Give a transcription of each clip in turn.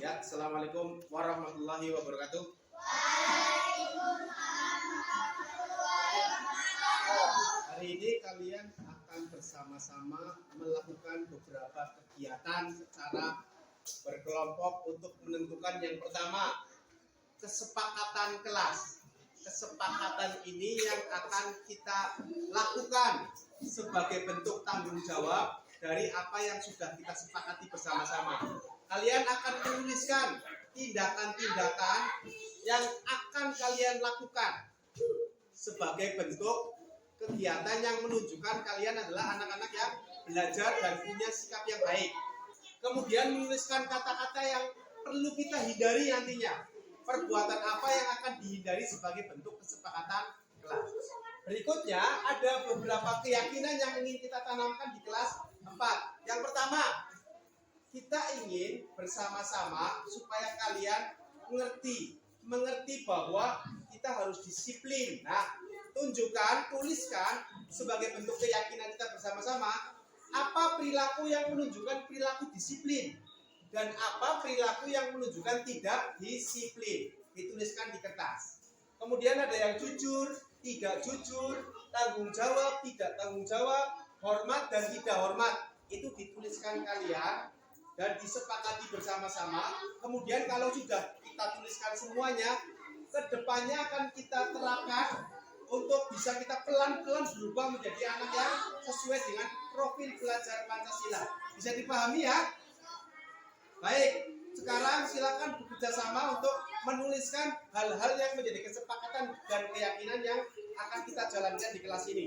Ya, assalamualaikum warahmatullahi wabarakatuh. Hari ini kalian akan bersama-sama melakukan beberapa kegiatan secara berkelompok untuk menentukan yang pertama, kesepakatan kelas. Kesepakatan ini yang akan kita lakukan sebagai bentuk tanggung jawab dari apa yang sudah kita sepakati bersama-sama. Kalian akan menuliskan tindakan-tindakan yang akan kalian lakukan sebagai bentuk kegiatan yang menunjukkan kalian adalah anak-anak yang belajar dan punya sikap yang baik. Kemudian menuliskan kata-kata yang perlu kita hindari nantinya. Perbuatan apa yang akan dihindari sebagai bentuk kesepakatan kelas. Berikutnya ada beberapa keyakinan yang ingin kita tanamkan di kelas 4. Yang pertama, kita ingin bersama-sama supaya kalian mengerti bahwa kita harus disiplin. Nah, tuliskan sebagai bentuk keyakinan kita bersama-sama apa perilaku yang menunjukkan perilaku disiplin dan apa perilaku yang menunjukkan tidak disiplin. Dituliskan di kertas. Kemudian ada yang jujur, tidak jujur, tanggung jawab, tidak tanggung jawab, hormat dan tidak hormat. Itu dituliskan kalian dan disepakati bersama-sama. Kemudian kalau sudah kita tuliskan semuanya, kedepannya akan kita terapkan untuk bisa kita pelan-pelan berubah menjadi anak yang sesuai dengan profil belajar Pancasila. Bisa dipahami ya? Baik, sekarang silakan bekerja sama untuk menuliskan hal-hal yang menjadi kesepakatan dan keyakinan yang akan kita jalankan di kelas ini.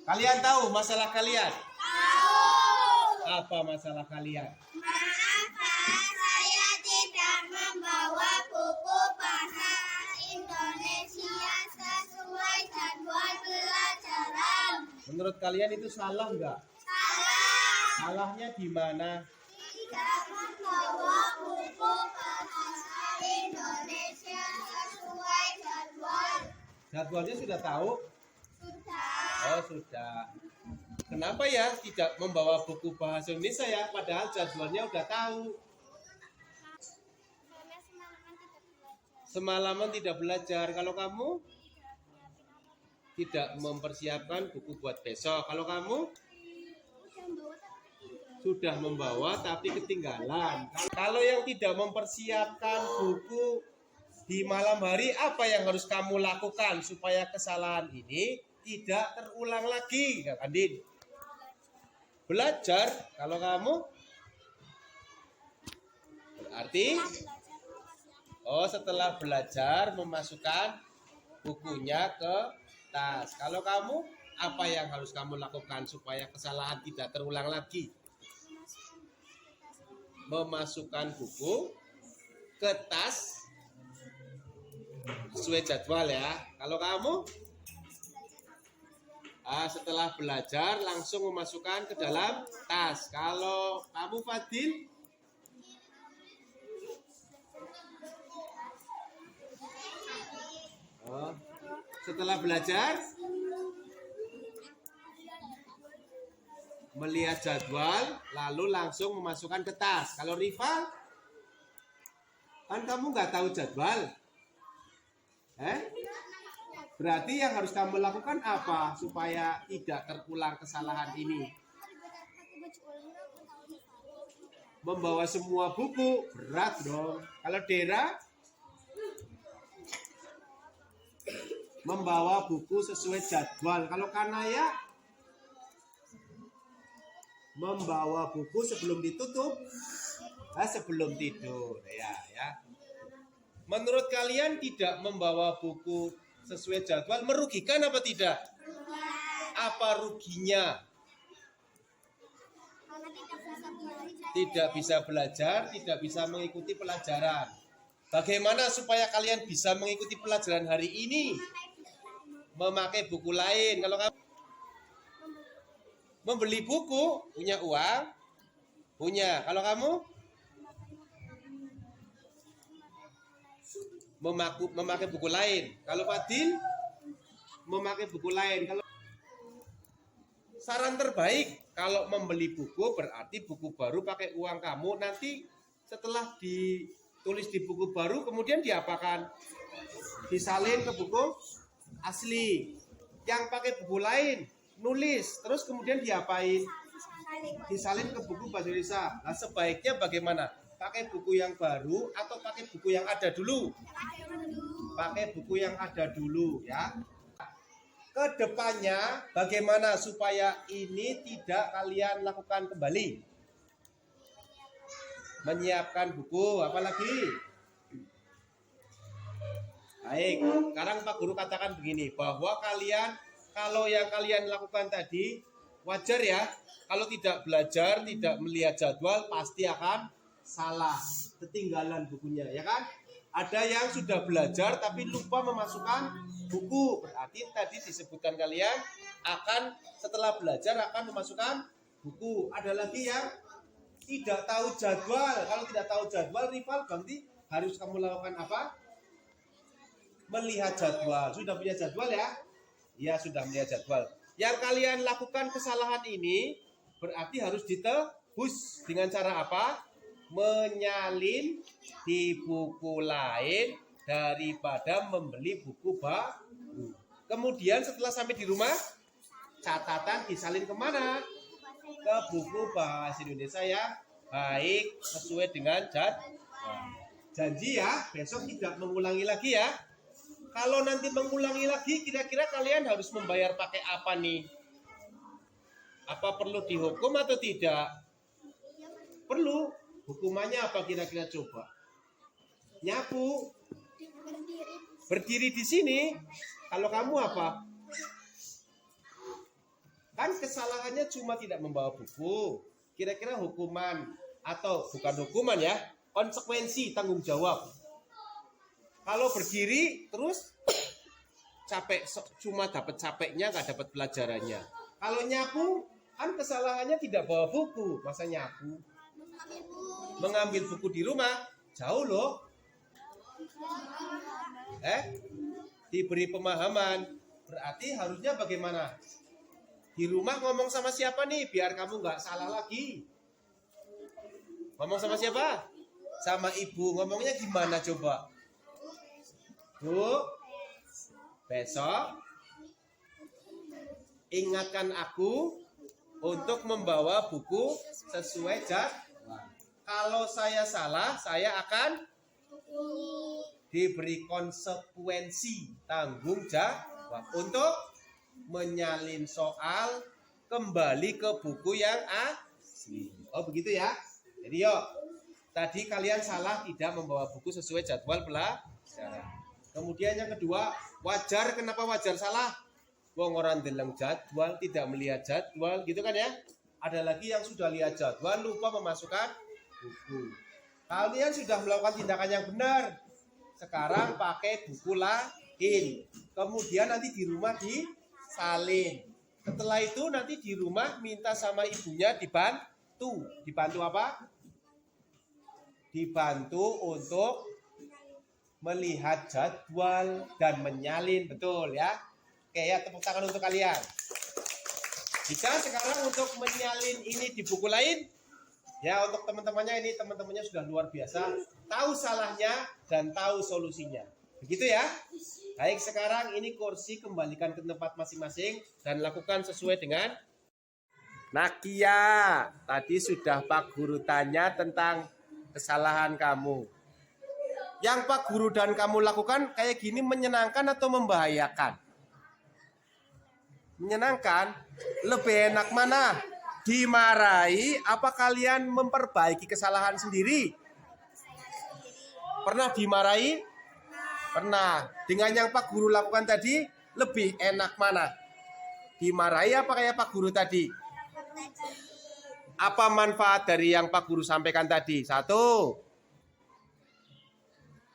Kalian tahu masalah kalian? Tahu. Apa masalah kalian? Maaf Pak, saya tidak membawa buku bahasa Indonesia sesuai jadwal pelajaran. Menurut kalian itu salah nggak? Salah. Salahnya di mana? Tidak membawa buku bahasa Indonesia sesuai jadwal. Jadwalnya sudah tahu? Sudah. Oh, sudah. Kenapa ya tidak membawa buku bahasa Indonesia ya? Padahal jadwalnya udah tahu. Karena semalaman tidak belajar. Semalaman tidak belajar. Kalau kamu tidak mempersiapkan buku buat besok. Kalau kamu sudah membawa tapi ketinggalan. Kalau yang tidak mempersiapkan buku di malam hari, apa yang harus kamu lakukan supaya kesalahan ini tidak terulang lagi, Kak Andin? Belajar. Kalau kamu berarti setelah belajar memasukkan bukunya ke tas. Kalau kamu, apa yang harus kamu lakukan supaya kesalahan tidak terulang lagi? Memasukkan buku ke tas sesuai jadwal ya. Kalau kamu setelah belajar langsung memasukkan ke dalam tas. Kalau kamu Fadil, setelah belajar melihat jadwal lalu langsung memasukkan ke tas. Kalau Rival, kan kamu nggak tahu jadwal, berarti yang harus kamu lakukan apa supaya tidak terulang kesalahan ini? Membawa semua buku, berat dong. Kalau Dera, membawa buku sesuai jadwal. Kalau Kanaya, membawa buku sebelum ditutup, sebelum tidur ya. Menurut kalian tidak membawa buku sesuai jadwal merugikan apa tidak? Apa ruginya? Tidak bisa belajar, tidak bisa mengikuti pelajaran. Bagaimana supaya kalian bisa mengikuti pelajaran hari ini? Memakai buku lain. Kalau kamu membeli buku, punya uang? Punya. Kalau kamu? Memakai buku lain. Kalau Fadil? Memakai buku lain. Kalau saran terbaik, kalau membeli buku berarti buku baru pakai uang kamu. Nanti setelah ditulis di buku baru, kemudian diapakan? Disalin ke buku asli. Yang pakai buku lain, nulis, terus kemudian diapain? Disalin ke buku bahasa Indonesia. Nah, sebaiknya bagaimana? Pakai buku yang baru atau pakai buku yang ada dulu? Pakai buku yang ada dulu ya. Kedepannya bagaimana supaya ini tidak kalian lakukan kembali? Menyiapkan buku, apalagi? Baik, sekarang Pak Guru katakan begini, bahwa kalian, kalau yang kalian lakukan tadi wajar ya. Kalau tidak belajar, tidak melihat jadwal, pasti akan salah, ketinggalan bukunya, ya kan? Ada yang sudah belajar tapi lupa memasukkan buku. Berarti tadi disebutkan kalian akan setelah belajar akan memasukkan buku. Ada lagi yang tidak tahu jadwal. Kalau tidak tahu jadwal, Rival, berarti harus kamu lakukan apa? Melihat jadwal. Sudah punya jadwal ya? Ya, sudah melihat jadwal. Yang kalian lakukan kesalahan ini berarti harus ditebus dengan cara apa? Menyalin di buku lain daripada membeli buku baru. Kemudian setelah sampai di rumah, catatan disalin kemana? Ke buku bahasa Indonesia ya, baik sesuai dengan jadwal. Janji ya, besok tidak mengulangi lagi ya. Kalau nanti mengulangi lagi, kira-kira kalian harus membayar pakai apa nih? Apa perlu dihukum atau tidak? Perlu. Hukumannya apa kira-kira coba? Nyapu. Berdiri di sini. Kalau kamu apa? Kan kesalahannya cuma tidak membawa buku. Kira-kira hukuman atau bukan hukuman ya, konsekuensi tanggung jawab. Kalau berdiri terus capek, cuma dapat capeknya, nggak dapat pelajarannya. Kalau nyapu kan kesalahannya tidak bawa buku, masa nyapu? Mengambil buku di rumah jauh loh. Diberi pemahaman, berarti harusnya bagaimana? Di rumah ngomong sama siapa nih biar kamu nggak salah lagi? Ngomong sama siapa? Sama ibu. Ngomongnya gimana coba? Bu, besok ingatkan aku untuk membawa buku sesuai jadwal. Kalau saya salah, saya akan diberi konsekuensi tanggung jawab untuk menyalin soal kembali ke buku yang asli. Oh begitu ya. Jadi yuk, tadi kalian salah tidak membawa buku sesuai jadwal pelajaran. Kemudian yang kedua, wajar. Kenapa wajar salah? Wong orang deleng jadwal, tidak melihat jadwal, gitu kan ya. Ada lagi yang sudah lihat jadwal, lupa memasukkan buku. Kalian sudah melakukan tindakan yang benar. Sekarang pakai buku lain. Kemudian nanti di rumah disalin. Setelah itu nanti di rumah minta sama ibunya dibantu. Dibantu apa? Dibantu untuk melihat jadwal dan menyalin. Betul ya? Oke ya, tepuk tangan untuk kalian. Bisa sekarang untuk menyalin ini di buku lain? Ya, untuk teman-temannya ini, teman-temannya sudah luar biasa. Tahu salahnya dan tahu solusinya. Begitu ya? Baik, sekarang ini kursi kembalikan ke tempat masing-masing dan lakukan sesuai dengan Nakia. Tadi sudah Pak Guru tanya tentang kesalahan kamu. Yang Pak Guru dan kamu lakukan kayak gini menyenangkan atau membahayakan? Menyenangkan? Lebih enak mana? Dimarahi apa kalian memperbaiki kesalahan sendiri? Pernah dimarahi? Pernah. Dengan yang Pak Guru lakukan tadi, lebih enak mana? Dimarahi apa kayak Pak Guru tadi? Apa manfaat dari yang Pak Guru sampaikan tadi? Satu,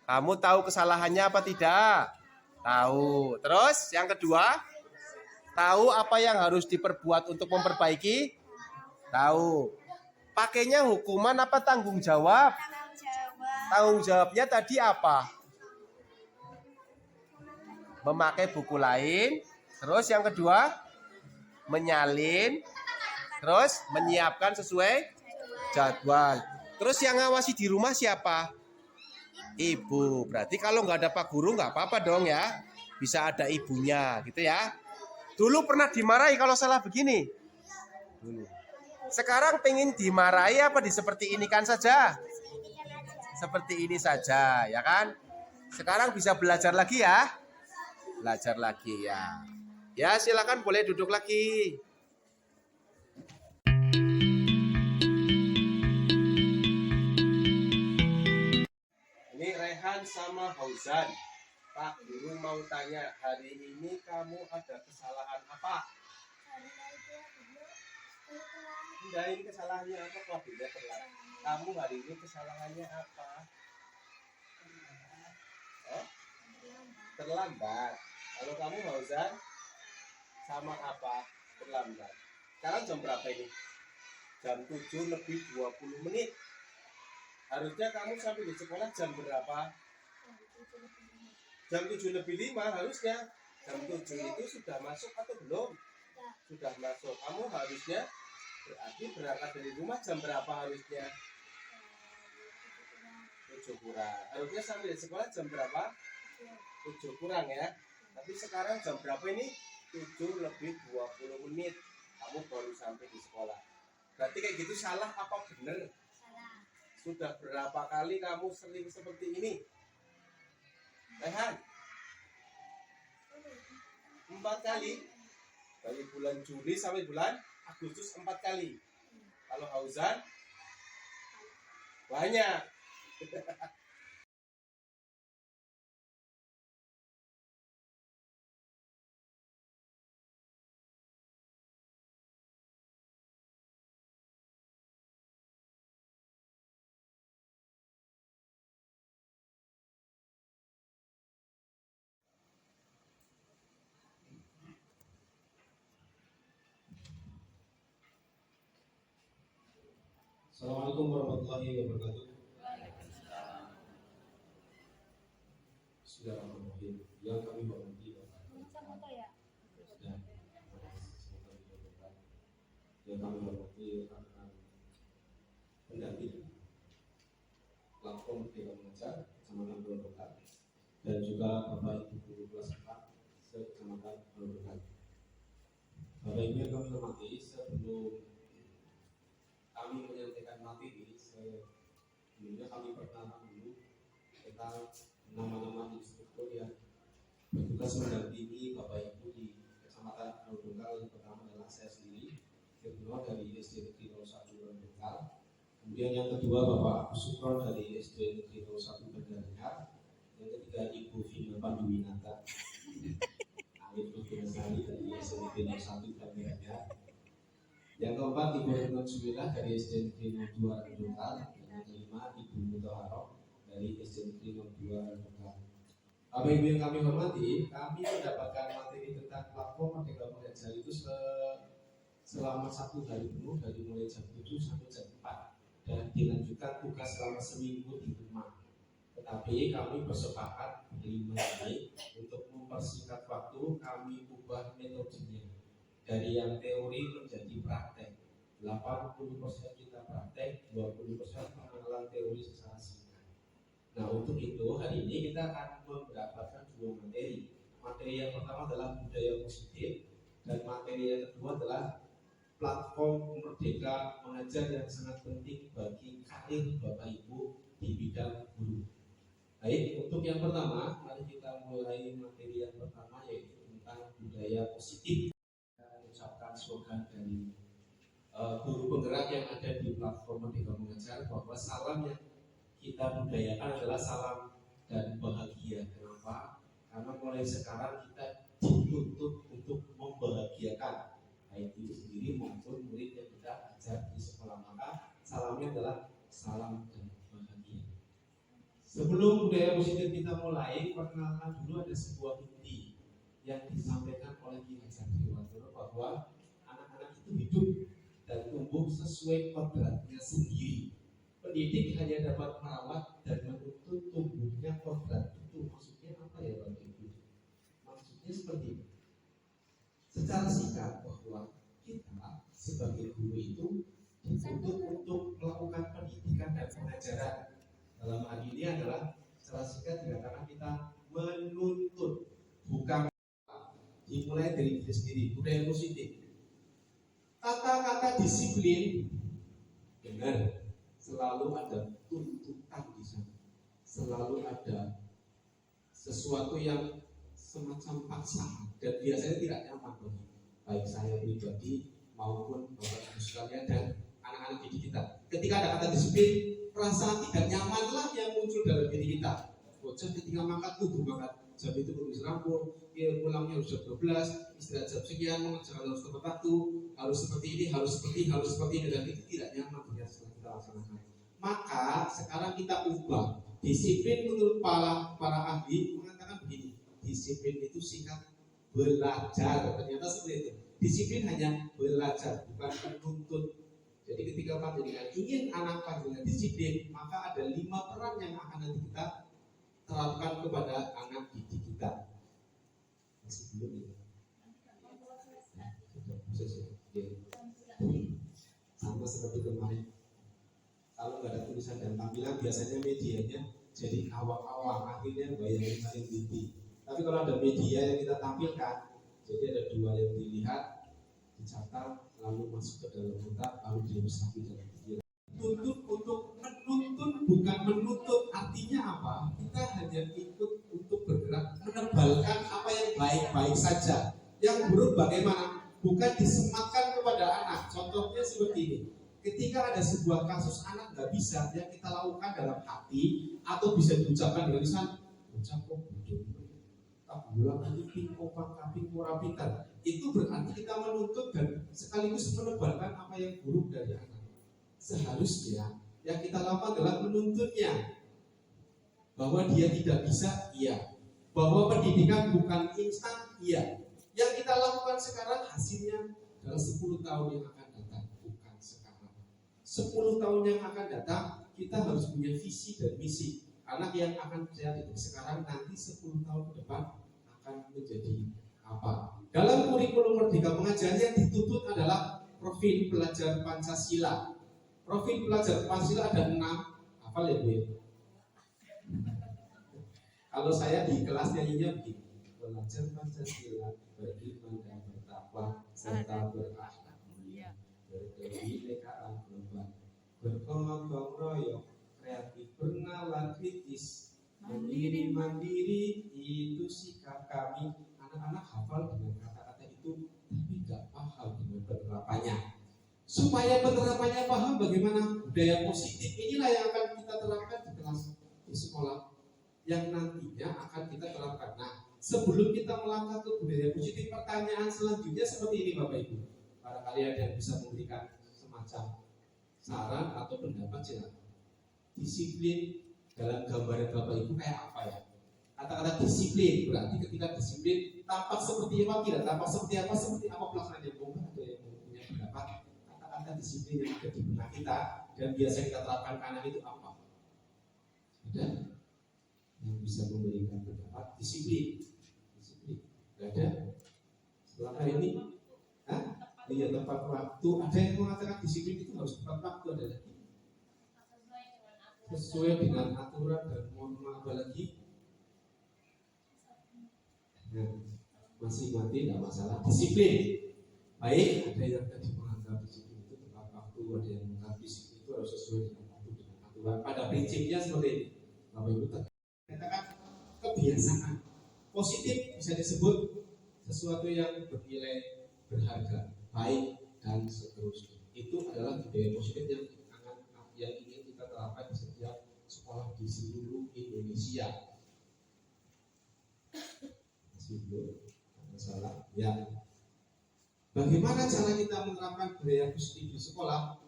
kamu tahu kesalahannya apa tidak? Tahu. Terus yang kedua, tahu apa yang harus diperbuat untuk memperbaiki? Tahu. Pakainya hukuman apa tanggung jawab? Tanggung jawabnya tadi apa? Memakai buku lain. Terus yang kedua, menyalin. Terus menyiapkan sesuai jadwal. Terus yang ngawasi di rumah siapa? Ibu. Berarti kalau nggak ada Pak Guru nggak apa-apa dong ya. Bisa ada ibunya gitu ya. Dulu pernah dimarahi kalau salah begini. Dulu. Sekarang pengen dimarahi apa seperti ini kan saja? Seperti ini saja, ya kan? Sekarang bisa belajar lagi ya? Belajar lagi ya. Ya, silakan boleh duduk lagi. Ini Rehan sama Fauzan. Pak Guru mau tanya, hari ini kamu ada kesalahan apa? Hindarin kesalahannya apa kok beda terlambat? Kamu hari ini kesalahannya apa? Terlambat. Kalau kamu Fauzan sama apa? Terlambat. Sekarang jam berapa ini? Jam 7 lebih 20 menit. Harusnya kamu sampai di sekolah jam berapa? Jam 7 lebih 5 harusnya. Jam 7 itu sudah masuk atau belum? Sudah masuk. Kamu harusnya berarti berangkat dari rumah jam berapa harusnya? 7 kurang. Harusnya sampai di sekolah jam berapa? 7 kurang ya. Tapi sekarang jam berapa ini? 7 lebih 20 menit. Kamu baru sampai di sekolah. Berarti kayak gitu salah apa benar? Salah. Sudah berapa kali kamu sering seperti ini? Rehan? 4 kali. Dari bulan Juli sampai bulan Agustus 4 kali. Kalau Fauzan banyak. Assalamualaikum warahmatullahi wabarakatuh. Bismillahirrahmanirrahim. Yang kami hormati Bapak. Yang kami hormati rekan-rekan pendamping platform Merdeka Mengajar Kecamatan Gelondokan dan juga Bapak Ibu guru kelas 4 se-Kecamatan Gelondokan. Bapak Ibu yang kami hormati, sebelum kami menyampaikan materi, sebelumnya kami perkenalkan dulu tentang nama-nama instruktur yang bertugas mendampingi Bapak Ibu di Kecamatan Gelondokan. Yang pertama adalah saya sendiri, kedua dari SD Negeri 01 Gelondokan. Kemudian yang kedua Bapak Agus Supron dari SD Negeri 01 Banjarnegara. Yang ketiga Ibu Vina Panduwinata Ibu Vina Sari dari SD Negeri 01 Banjarnegara. Yang keempat Ibu Retno Jumilah dari SD Negeri 02 Gelondokan. Yang kelima Ibu Mutaharo dari SD Negeri 02 Gelondokan. Bapak Ibu yang kami hormati, kami mendapatkan materi tentang platform Merdeka Mengajar itu selama 1 hari penuh, dari mulai jam 7 sampai jam 4, dan dilanjutkan tugas selama seminggu di rumah. Tetapi kami bersepakat 5 hari untuk mempersingkat waktu, kami ubah metodenya dari yang teori menjadi praktek. 80% kita praktek, 20% pengenalan teori secara singkat. Nah, untuk itu hari ini kita akan mendapatkan 2 materi. Materi yang pertama adalah budaya positif, dan materi yang kedua adalah platform Merdeka Mengajar yang sangat penting bagi karir Bapak Ibu di bidang guru. Baik, untuk yang pertama, mari kita mulai materi yang pertama, yaitu tentang budaya positif. Kita mengucapkan slogan dari guru penggerak yang ada di platform Merdeka Mengajar bahwa salam yang kita budayakan adalah salam dan bahagia. Kenapa? Karena mulai sekarang kita dituntut untuk membahagiakan baik diri sendiri maupun murid yang kita ajar di sekolah. Maka salamnya adalah salam dan bahagia. Sebelum budaya positif kita mulai, perkenalkan dulu ada sebuah inti yang disampaikan oleh Ki Hajar Dewantara bahwa anak-anak itu hidup dan tumbuh sesuai kodratnya sendiri. Pendidik hanya dapat merawat dan menuntut tumbuhnya kodrat itu. Maksudnya apa ya Bapak Ibu? Maksudnya seperti ini. Secara singkat bahwa kita sebagai guru itu dituntut untuk melakukan pendidikan dan pengajaran. Dalam hal ini adalah secara singkat dikatakan kita menuntut, bukan dimulai dari diri sendiri. Budaya positif. Kata-kata disiplin benar, selalu ada tuntutan di sana, selalu ada sesuatu yang semacam paksaan dan biasanya tidak nyaman bagi baik saya pribadi maupun bapak ibu sekalian dan anak-anak didik kita. Ketika ada kata disiplin, perasaan tidak nyamanlah yang muncul dalam diri kita. Bocah ketika makan tubuh makan jam itu harus rampung, pulangnya harus jam 12, istirahat jam sekian, mengerjakan harus tepat waktu, harus seperti ini, harus seperti ini, dan itu tidak nyaman ketika setelah kita laksanakan. Maka sekarang kita ubah disiplin. Menurut para ahli mengatakan begini, disiplin itu singkat belajar. Ternyata seperti itu. Disiplin hanya belajar, bukan menuntut. Jadi ketika panjenengan ingin anak panjenengan disiplin, maka ada 5 peran yang akan nanti kita terapkan kepada anak didik kita. Masih belum ya? Sama seperti kemarin. Kalau nggak ada tulisan dan tampilan, biasanya medianya jadi awam-awam, akhirnya bayangin paling tinggi. Tapi kalau ada media yang kita tampilkan, jadi ada 2 yang dilihat, dicatat, lalu masuk ke dalam kotak, lalu diresapi dalam pikiran. Tuntut untuk menuntut, bukan menuntut. Artinya apa? Kita hanya ikut untuk bergerak, menebalkan apa yang baik-baik saja. Yang buruk bagaimana? Bukan disematkan kepada anak. Contohnya seperti ini. Ketika ada sebuah kasus anak nggak bisa, yang kita lakukan dalam hati atau bisa diucapkan dengan lisan, ucap kok bodoh, tak ulang lagi pingpong kaping pintar. Itu berarti kita menuntut dan sekaligus menebalkan apa yang buruk dari anak. Seharusnya yang kita lakukan adalah menuntutnya bahwa dia tidak bisa, iya. Bahwa pendidikan bukan instan, iya. Yang kita lakukan sekarang hasilnya dalam 10 tahun yang akan datang, bukan sekarang. 10 tahun yang akan datang kita harus punya visi dan misi. Anak yang akan saya didik sekarang nanti 10 tahun ke depan akan menjadi apa? Dalam kurikulum Merdeka Mengajar yang dituntut adalah profil pelajar Pancasila. Profil pelajar Pancasila ada 6. Hafal ya Bu? Kalau saya di kelas nyanyinya begini, pelajar Pancasila beriman dan bertakwa serta berakhlak mulia, berkebinekaan global, bergotong royong, kreatif, bernalar kritis, mandiri itu sikap kami. Anak-anak hafal dengan kata-kata itu, tapi nggak paham dengan penerapannya. Supaya penerapannya paham bagaimana budaya positif inilah yang akan kita terapkan di kelas di sekolah, yang nantinya akan kita terapkan. Nah, sebelum kita melangkah ke budaya positif, pertanyaan selanjutnya seperti ini Bapak Ibu. Barangkali ada yang bisa memberikan semacam saran atau pendapat silakan. Disiplin dalam gambaran Bapak Ibu kayak apa ya? Kata-kata disiplin berarti ketika disiplin tampak seperti apa, tidak tampak seperti apa pelaksanaannya. Mungkin ada yang punya pendapat kata-kata disiplin yang ada di benak kita dan biasa kita terapkan ke anak itu apa? Ada yang bisa memberikan pendapat disiplin? Tidak ada. Setelah ini, iya tepat waktu. Ada yang mengatakan disiplin itu harus tepat waktu, ada lagi sesuai dengan aturan dan mohon maaf lagi. Nah, masih mati tidak masalah. Disiplin. Baik, ada yang tadi menganggap disiplin itu tepat waktu, ada yang menganggap disiplin itu harus sesuai dengan waktu dengan aturan. Pada prinsipnya seperti ini. Bapak Ibu katakan kebiasaan positif bisa disebut sesuatu yang bernilai berharga, baik dan seterusnya. Itu adalah budaya positif yang ingin kita terapkan di setiap sekolah di seluruh Indonesia. Masih belum masalah. Ya. Bagaimana cara kita menerapkan budaya positif di sekolah?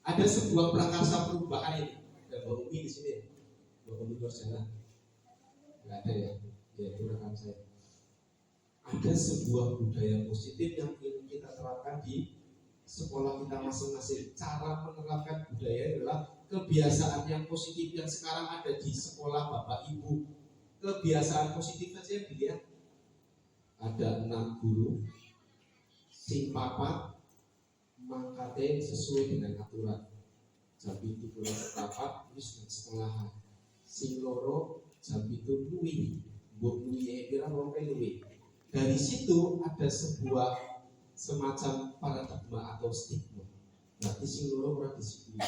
Ada sebuah prakarsa perubahan ini. Ada Mbak Umi di sini ya. Mbak Umi Nursana. Enggak ada ya. Ya itu rekan saya. Ada sebuah budaya positif yang ingin kita terapkan di sekolah kita masing-masing. Cara menerapkan budaya adalah kebiasaan yang positif yang sekarang ada di sekolah Bapak Ibu. Kebiasaan positif saja yang dilihat. Ada 6 guru, sing papat, mangkate sesuai dengan aturan. Jambi itu pulang setapat, wis sekolahan. Sing loro, jambi itu luwi, mbok luwi kira wong luwi. Dari situ ada sebuah semacam paradigma atau stigma. Berarti sing loro ora disiplin,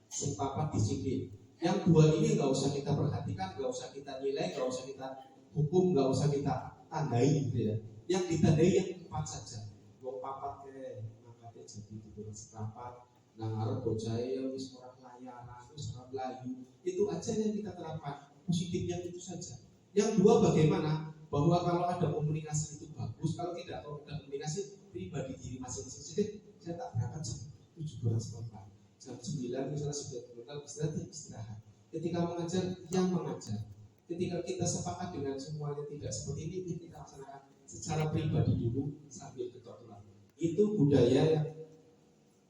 sing papat disiplin. Yang dua ini nggak usah kita perhatikan, nggak usah kita nilai, nggak usah kita hukum, nggak usah kita tandai gitu ya. Yang ditandai yang tepat saja. Wong papat ke mangkate jadi dikurang seprapat, nang arep bocahe wis ora layanan, wis ora mlayu. Itu aja yang kita terapkan. Positifnya itu saja. Yang dua bagaimana? Bahwa kalau ada komunikasi itu bagus, kalau tidak ada komunikasi pribadi diri masing-masing. Saya tak berangkat jam 7 kurang seperempat, jam 9 misalnya sudah berangkat istirahat. Ketika mengajar, yang mengajar. Ketika kita sepakat dengan semuanya tidak seperti ini, kita laksanakan secara pribadi dulu sambil kebetulan. Itu budaya yang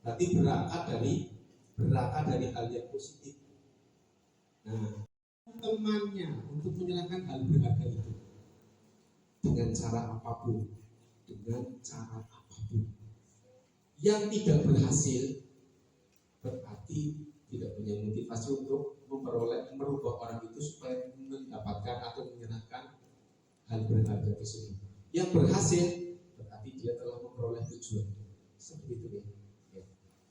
berarti berangkat dari hal yang positif. Nah, temannya untuk menyerahkan hal berharga itu dengan cara apapun, yang tidak berhasil berarti tidak punya motivasi untuk merubah orang itu supaya mendapatkan atau menyerahkan hal berharga tersebut. Yang berhasil berarti dia telah memperoleh tujuan. Seperti itu ya.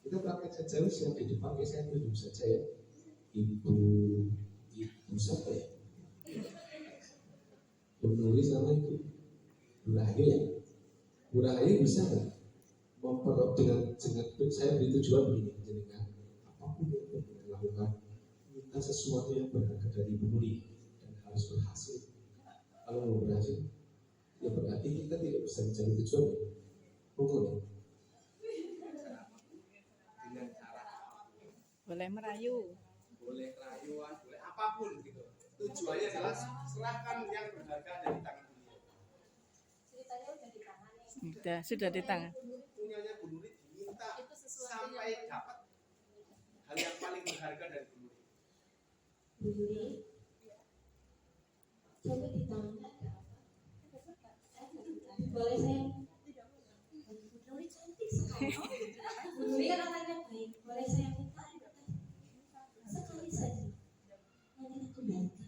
Kita praktek saja yang di depan, saya tunjuk saja ya. Ibu siapa ya? Penulis sama itu Bu Rahayu ya. Bu Rahayu bisa nggak dengan saya beri tujuan begini, dengan apapun yang kita lakukan, minta sesuatu yang berharga dari Bu Nuri dan harus berhasil. Kalau mau berhasil, ya berarti kita tidak bisa mencari tujuan. Monggo. Dengan cara Boleh merayu, boleh rayuan, boleh apapun gitu. Tujuannya adalah serahkan yang berharga dari tangan beliau. Ceritanya udah di tangan nih. sudah di tangan. Punyanya Bu Nuri diminta sampai dapat hal yang paling berharga dari guru. Budi, coba di tangannya ada apa? Boleh saya? Budi cantik sekali. Budi kan orangnya baik. Boleh saya minta? Sekali saja. Nanti aku bantah.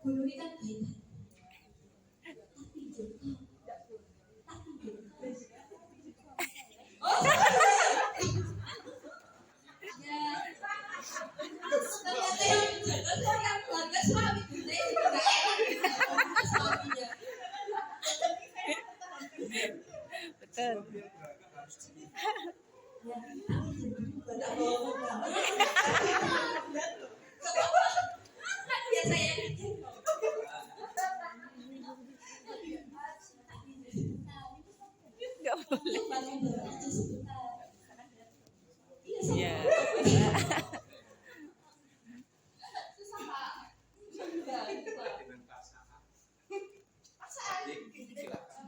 Budi kan baik. Tapi juga. Ternyata yang jodoh yang keluarga suami Bunda itu nggak enak suaminya. Betul. Ya, tapi nggak bawa kan biasa ya. Nggak boleh. Iya. Ya. Susah Pak. Enggak. Dengan pasangan. Jadi, silakan.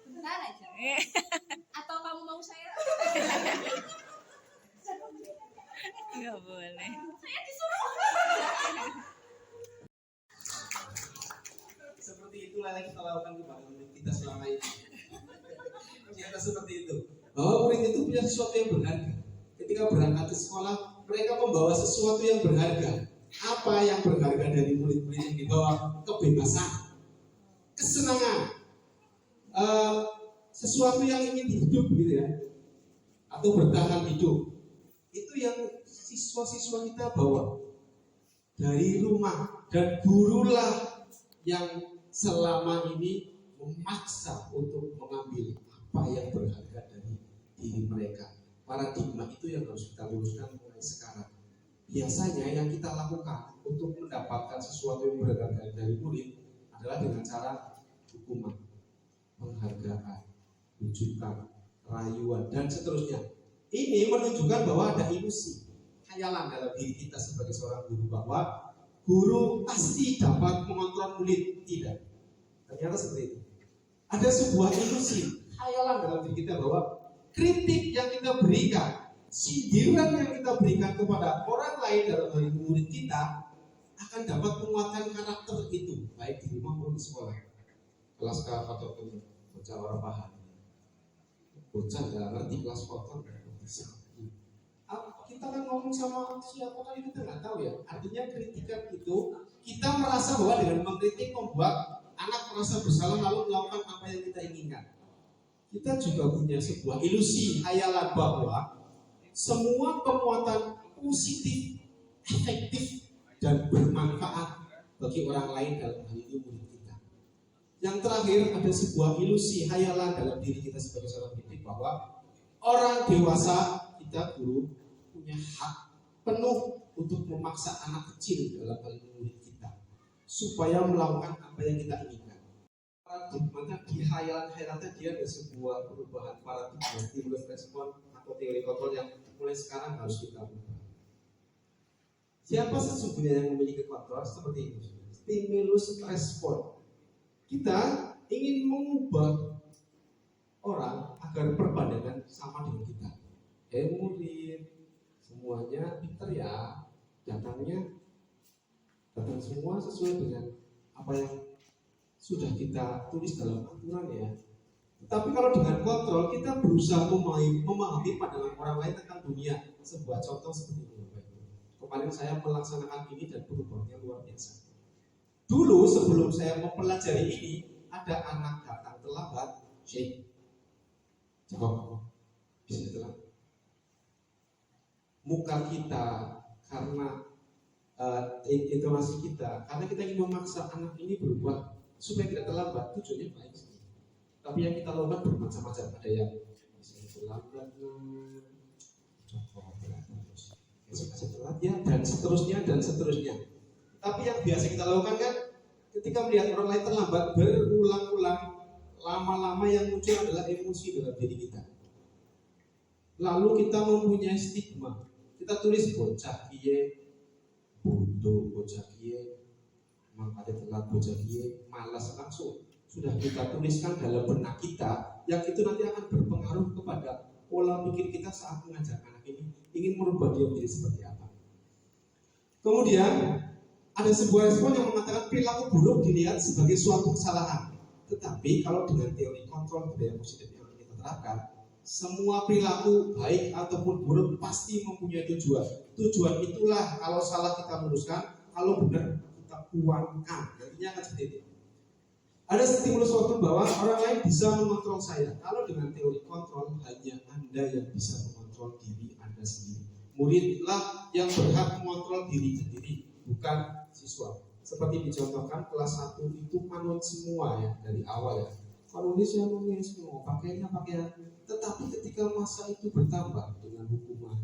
Bentar aja. Atau kamu mau saya? Nggak boleh. Saya disuruh. Seperti itulah yang kita lakukan kepada murid kita selama ini. Ternyata seperti itu. Bahwa murid itu punya sesuatu yang berharga. Ketika berangkat ke sekolah, mereka membawa sesuatu yang berharga. Apa yang berharga dari murid-murid yang dibawa? Kebebasan, kesenangan, sesuatu yang ingin hidup gitu ya, atau bertahan hidup. Itu yang siswa-siswa kita bawa dari rumah, dan gurulah yang selama ini memaksa untuk mengambil apa yang berharga dari diri mereka. Paradigma itu yang harus kita luruskan mulai sekarang. Biasanya yang kita lakukan untuk mendapatkan sesuatu yang berharga dari murid adalah dengan cara hukuman, penghargaan, rujukan, rayuan, dan seterusnya. Ini menunjukkan bahwa ada ilusi, khayalan dalam diri kita sebagai seorang guru bahwa guru pasti dapat mengontrol murid. Tidak. Ternyata seperti itu. Ada sebuah ilusi, khayalan dalam diri kita bahwa kritik yang kita berikan, sindiran yang kita berikan kepada orang lain dalam hal ini murid kita akan dapat penguatan karakter itu, baik di rumah maupun di sekolah. Kelas K atau bocah orang paham, bocah nggak ngerti kelas kotor, kita kan ngomong sama siapa kali kita nggak tahu ya. Artinya kritikan itu kita merasa bahwa dengan mengkritik membuat anak merasa bersalah lalu melakukan apa yang kita inginkan. Kita juga punya sebuah ilusi, khayalan bahwa semua penguatan positif, efektif, dan bermanfaat bagi orang lain dalam hal ini murid kita. Yang terakhir ada sebuah ilusi, khayalan dalam diri kita sebagai seorang pendidik bahwa orang dewasa, kita guru, punya hak penuh untuk memaksa anak kecil dalam hal ini murid kita supaya melakukan apa yang kita inginkan. Paradigmanya di khayalan-khayalannya dia ada sebuah perubahan paradigma, stimulus respon atau teori kontrol yang mulai sekarang harus kita ubah. Siapa sesungguhnya yang memiliki kontrol seperti ini? Stimulus respon. Kita ingin mengubah orang agar berpandangan sama dengan kita. Murid, semuanya pinter ya, datang semua sesuai dengan apa yang sudah kita tulis dalam aturan ya. Tapi kalau dengan kontrol kita berusaha memahami pandangan orang lain tentang dunia. Sebuah contoh seperti ini. Kemarin saya melaksanakan ini dan perubahannya luar biasa. Dulu sebelum saya mempelajari ini, ada anak datang terlambat. Syekh, jawab, bisa telat. Muka kita karena intonasi kita, karena kita ingin memaksa anak ini berubah supaya tidak terlambat, tujuannya baik sekali. Tapi yang kita lakukan bermacam-macam. Ada yang misalnya terlambat, telat ya, dan seterusnya. Tapi yang biasa kita lakukan kan, ketika melihat orang lain terlambat berulang-ulang, lama-lama yang muncul adalah emosi dalam diri kita. Lalu kita mempunyai stigma. Kita tulis bocah piye, bodoh bocah kiye, mangkate telat bocah kiye, malas, langsung sudah kita tuliskan dalam benak kita, yang itu nanti akan berpengaruh kepada pola pikir kita saat mengajar anak ini ingin merubah dia menjadi seperti apa. Kemudian ada sebuah respon yang mengatakan perilaku buruk dilihat sebagai suatu kesalahan. Tetapi kalau dengan teori kontrol budaya positif yang kita terapkan, semua perilaku baik ataupun buruk pasti mempunyai tujuan. Tujuan itulah kalau salah kita luruskan, kalau benar kita kuatkan. Nantinya akan seperti itu. Ada stimulus waktu bahwa orang lain bisa mengontrol saya. Kalau dengan teori kontrol, hanya Anda yang bisa mengontrol diri Anda sendiri. Muridlah yang berhak mengontrol diri sendiri, bukan siswa. Seperti dicontohkan kelas 1 itu manut semua ya dari awal ya. Kalau ini saya nulis semua, pakainya pakaian. Tetapi ketika masa itu bertambah dengan hukuman,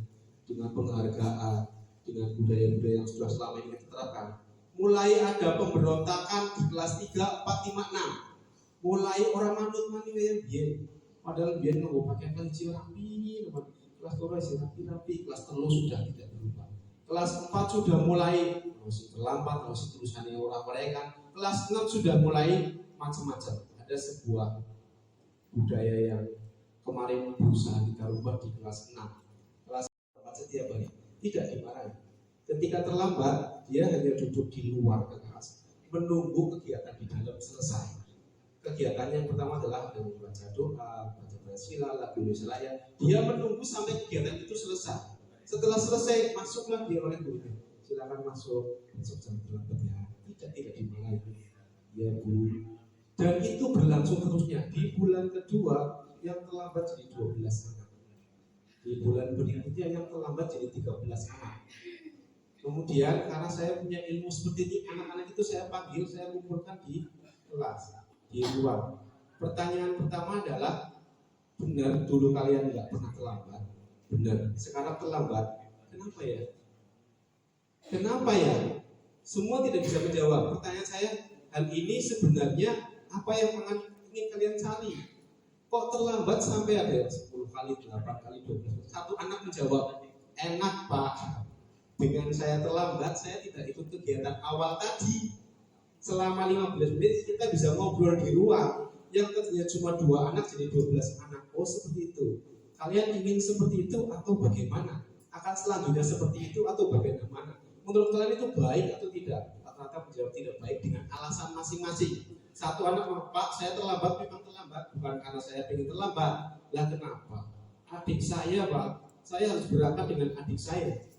dengan penghargaan, dengan budaya-budaya yang sudah selama ini diterapkan, mulai ada pemberontakan di kelas 3, 4, 5, 6. Mulai orang manut mani yang biyen. Padahal biyen nggak pakai kelinci rapi, kelas 2 masih rapi, kelas 3 sudah tidak berubah. Kelas 4 sudah mulai masih terlambat, masih tulisannya orang mereka. Kelas 6 sudah mulai macam-macam. Ada sebuah budaya yang kemarin berusaha kita rubah di kelas 6. Kelas 4 setiap hari tidak dimarahi. Ketika terlambat, dia hanya duduk di luar kelas, menunggu kegiatan di dalam selesai. Kegiatan yang pertama adalah dengan baca doa, baca Pancasila, lagu Indonesia Raya. Dia menunggu sampai kegiatan itu selesai. Setelah selesai, masuklah dia oleh gurunya. Silakan masuk, besok jam terlambat ya. Tidak dimarahi. Ya Bu. Dan itu berlangsung terusnya. Di bulan kedua yang terlambat jadi 12 anak. Di bulan berikutnya yang terlambat jadi 13 anak. Kemudian karena saya punya ilmu seperti ini, anak-anak itu saya panggil, saya kumpulkan di kelas, di luar. Pertanyaan pertama adalah, benar dulu kalian nggak pernah terlambat? Benar. Sekarang terlambat. Kenapa ya? Kenapa ya? Semua tidak bisa menjawab. Pertanyaan saya, hal ini sebenarnya apa yang ingin kalian cari? Kok terlambat sampai ada 10 kali, 8 kali, 12? Satu anak menjawab, enak Pak. Dengan saya terlambat, saya tidak ikut kegiatan awal tadi. Selama 15 menit kita bisa ngobrol di ruang. Yang tadinya cuma 2 anak jadi 12 anak. Oh seperti itu. Kalian ingin seperti itu atau bagaimana? Akan selanjutnya seperti itu atau bagaimana? Menurut kalian itu baik atau tidak? Rata-rata menjawab tidak baik dengan alasan masing-masing. Satu anak, Pak saya terlambat, memang terlambat. Bukan karena saya ingin terlambat. Lah kenapa? Adik saya Pak, saya harus berangkat dengan adik saya.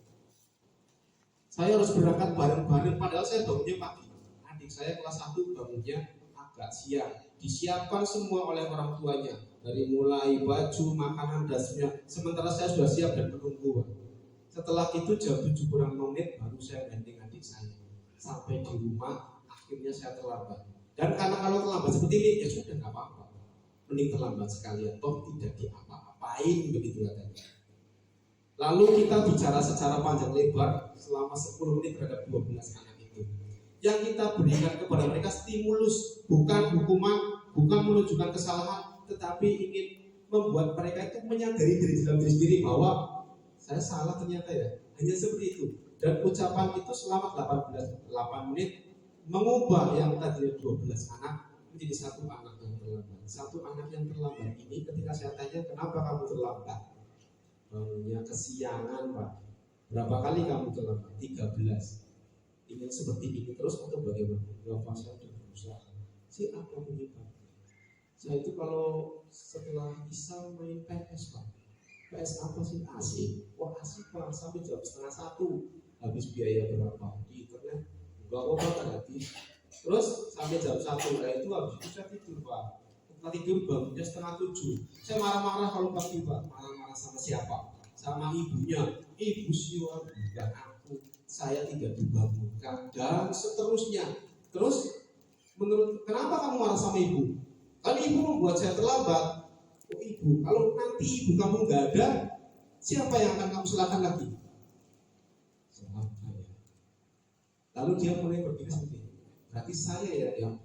Saya harus berangkat bareng-bareng, padahal saya bangunnya pagi. Adik saya kelas 1 bangunnya agak siang. Disiapkan semua oleh orang tuanya. Dari mulai baju, makanan, dan semuanya. Sementara saya sudah siap dan menunggu. Setelah itu jam 7 kurang menit baru saya gandeng adik saya. Sampai di rumah, akhirnya saya terlambat. Dan karena kalau terlambat seperti ini, ya sudah nggak apa-apa. Mending terlambat sekalian, toh tidak diapa-apain begitu katanya. Lalu kita bicara secara panjang lebar selama 10 menit terhadap 12 anak itu. Yang kita berikan kepada mereka stimulus, bukan hukuman, bukan menunjukkan kesalahan, tetapi ingin membuat mereka itu menyadari diri dalam diri sendiri bahwa saya salah ternyata ya. Hanya seperti itu. Dan ucapan itu selama 8 menit mengubah yang tadinya 12 anak menjadi 1 anak yang terlambat. 1 anak yang terlambat ini ketika saya tanya kenapa kamu terlambat? Bangunnya kesiangan Pak. Berapa kali kamu terlambat? 13. Ingin seperti ini terus atau bagaimana? Bapak saya sudah berusaha. Si apa penyebab? Saya itu kalau setelah bisa main PS Pak. PS apa sih? Asik. Wah asik Pak. Sampai jam 12:30. Habis biaya berapa? Di internet. Enggak apa-apa tadi. Terus sampai jam 1. Nah itu habis itu saya tidur Pak. Setelah tidur bangunnya 6:30. Saya marah-marah kalau pagi Pak. Marah-marah sama siapa? Sama ibunya. Ibu siwa bukan aku. Saya tidak dibangunkan dan seterusnya. Terus menurut kenapa kamu marah sama ibu? Kan ibu membuat saya terlambat. Oh ibu, kalau nanti ibu kamu nggak ada, siapa yang akan kamu salahkan lagi? Siapa ya? Lalu dia mulai berpikir seperti ini. Berarti saya ya yang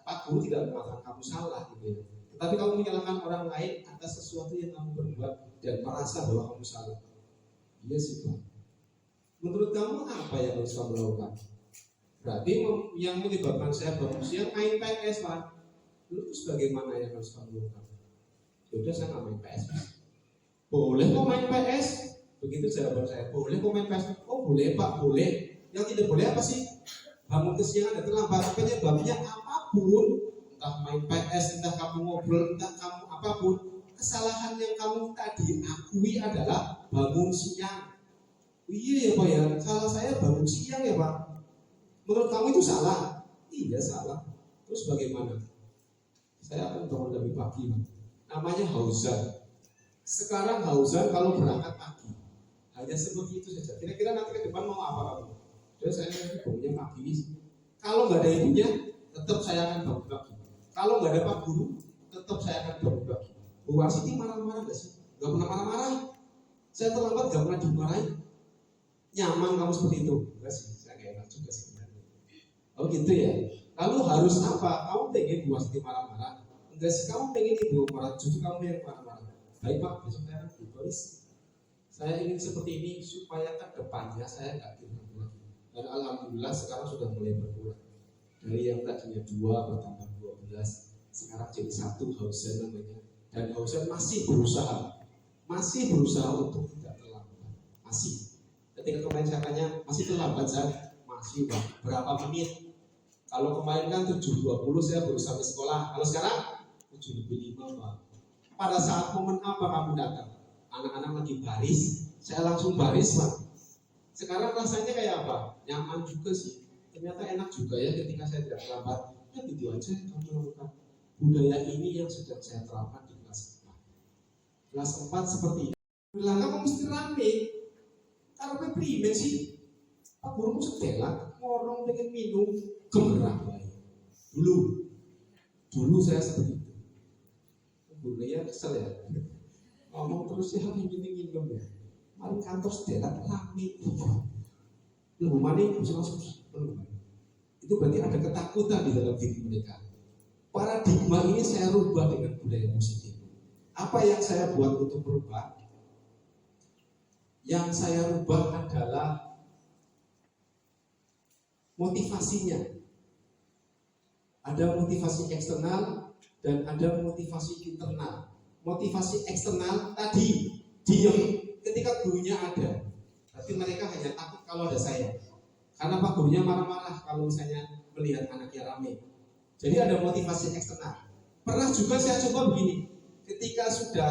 Pak Guru tidak mengatakan kamu salah gitu ya. Tetapi kamu menyalahkan orang lain atas sesuatu yang kamu berbuat dan merasa bahwa kamu salah. Iya sih Pak. Menurut kamu apa yang harus kamu lakukan? Berarti yang menyebabkan saya bangun siang main PS, Pak. Terus bagaimana yang harus kamu lakukan? Yaudah, saya nggak main PS. Boleh kok main PS? Begitu jawaban saya. Boleh kok main PS? Oh boleh Pak, boleh. Yang tidak boleh apa sih? Bangun kesiangan dan terlambat. Penyebabnya apapun, entah main PS, entah kamu ngobrol, entah kamu apapun, kesalahan yang kamu tadi akui adalah bangun siang. Iya ya Pak ya, salah saya bangun siang ya Pak. Menurut kamu itu salah? Iya salah. Terus bagaimana? Saya akan bangun lebih pagi Pak. Namanya hauzan. Sekarang hauzan kalau berangkat pagi. Hanya seperti itu saja. Kira-kira nanti ke depan mau apa kamu? Jadi saya bangunnya pagi. Kalau nggak ada ibunya, tetap saya akan bangun pagi. Kalau nggak ada Pak Guru, tetap saya akan bangun pagi. Bu Warsiti marah-marah nggak sih? Nggak pernah marah-marah. Saya terlambat nggak pernah dimarahin. Nyaman kamu seperti itu? Enggak sih, saya nggak enak juga sih. Oh gitu ya. Lalu harus apa? Kamu pengen Bu Warsiti marah-marah? Enggak sih, kamu pengen ibu marah, justru kamu yang marah-marah. Baik Pak, besok saya akan tulis. Saya ingin seperti ini supaya ke depannya saya nggak gitu lagi. Dan alhamdulillah sekarang sudah mulai berkurang. Dari yang tadinya 2 bertambah 12, sekarang jadi 1 Hausen namanya. Dan Hausen masih berusaha untuk tidak terlambat. Masih. Ketika kemarin saya tanya, masih terlambat saya? Masih Pak. Berapa menit? Kalau kemarin kan 7.20 saya baru sampai sekolah. Kalau sekarang 7:05 Pak. Pada saat momen apa kamu datang? Anak-anak lagi baris, saya langsung baris Pak. Sekarang rasanya kayak apa? Nyaman juga sih. Ternyata enak juga ya ketika saya tidak terlambat. Ya gitu aja kamu lakukan. Budaya ini yang sudah saya terapkan di kelas 4. Kelas 4 seperti ini. Bilang kamu mesti rame. Karena primen sih. Pak gurumu setelah ngorong pengen minum gemerah baik. Dulu saya seperti itu. Gurunya kesel ya. Ngomong terus ya ingin ya. Mari kantor setelah rame. Lu mana bisa langsung. Itu berarti ada ketakutan di dalam diri mereka. Paradigma ini saya rubah dengan budaya positif. Apa yang saya buat untuk berubah? Yang saya rubah adalah motivasinya. Ada motivasi eksternal dan ada motivasi internal. Motivasi eksternal tadi diam ketika gurunya ada. Tapi mereka hanya takut kalau ada saya. Karena Pak gurunya marah-marah kalau misalnya melihat anaknya rame. Jadi ada motivasi eksternal. Pernah juga saya coba begini. Ketika sudah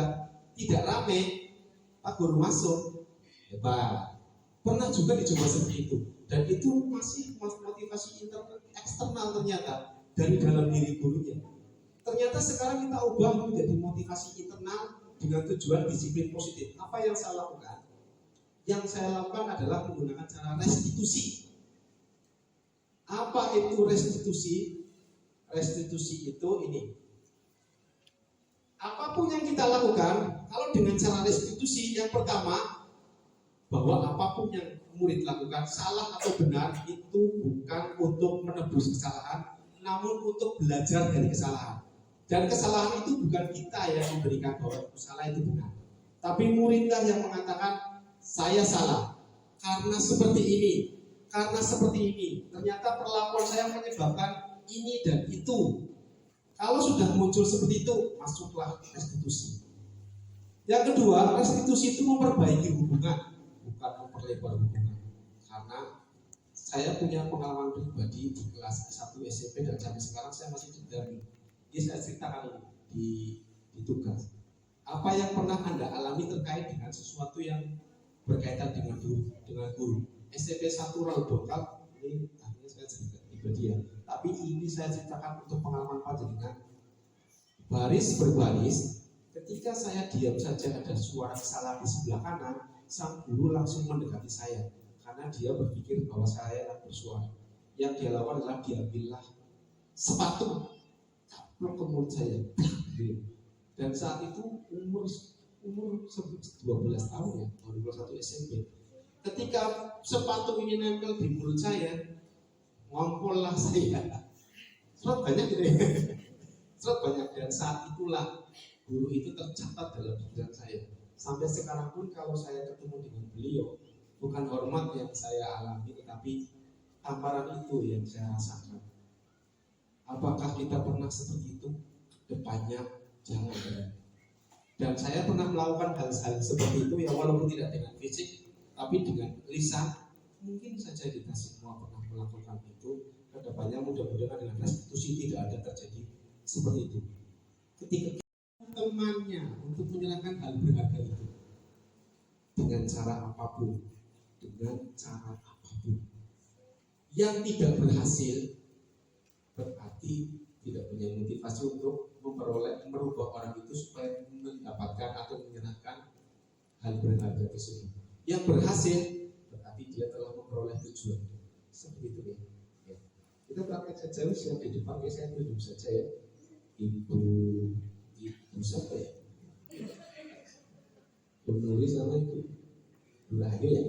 tidak rame, Pak guru masuk. Hebat. Pernah juga dicoba seperti itu. Dan itu masih motivasi eksternal ternyata dari dalam diri gurunya. Ternyata sekarang kita ubah menjadi motivasi internal dengan tujuan disiplin positif. Apa yang saya lakukan? Yang saya lakukan adalah menggunakan cara restitusi. Apa itu restitusi? Restitusi itu ini. Apapun yang kita lakukan, kalau dengan cara restitusi, yang pertama, bahwa apapun yang murid lakukan, salah atau benar, itu bukan untuk menebus kesalahan, namun untuk belajar dari kesalahan. Dan kesalahan itu bukan kita yang memberikan bahwa salah itu benar, tapi muridlah yang mengatakan saya salah karena seperti ini, karena seperti ini. Ternyata perlakuan saya menyebabkan ini dan itu. Kalau sudah muncul seperti itu, masuklah restitusi. Yang kedua, restitusi itu memperbaiki hubungan, bukan memperlebar hubungan. Karena saya punya pengalaman pribadi di kelas 1 SMP dan sampai sekarang saya masih dendam. Ini saya ceritakan di tugas. Apa yang pernah Anda alami terkait dengan sesuatu yang berkaitan dengan guru. SMP 1 Raut Bongkal, ini akhirnya saya cerita pribadi ya. Tapi ini saya ceritakan untuk pengalaman panjenengan. Baris berbaris, ketika saya diam saja ada suara salah di sebelah kanan, sang guru langsung mendekati saya karena dia berpikir bahwa saya yang bersuara. Yang dia lakukan adalah diambillah sepatu caplok ke mulut saya. Dan saat itu umur 12 tahun ya, 21 SMP. Ketika sepatu ini nempel di mulut saya, ngompollah saya. Serot banyak gitu ya. Serot banyak, dan saat itulah guru itu tercatat dalam pikiran saya. Sampai sekarang pun kalau saya ketemu dengan beliau, bukan hormat yang saya alami, tetapi tamparan itu yang saya rasakan. Apakah kita pernah seperti itu? Depannya jangan berani. Dan saya pernah melakukan hal-hal seperti itu ya, walaupun tidak dengan fisik, tapi dengan lisan. Mungkin saja kita semua pernah melakukan itu. Kedepannya mudah-mudahan dengan restitusi tidak ada terjadi seperti itu. Ketika temannya untuk menyerahkan hal berharga itu dengan cara apapun, yang tidak berhasil, berarti tidak punya motivasi untuk merubah orang itu supaya mendapatkan atau menyerahkan hal berharga tersebut. Yang berhasil berarti dia telah memperoleh tujuan. Seperti itu ya. Kita praktek saja yang di depan ya, saya tunjuk saja ya. Ibu siapa ya? Penulis sama itu Bu Rahayu ya.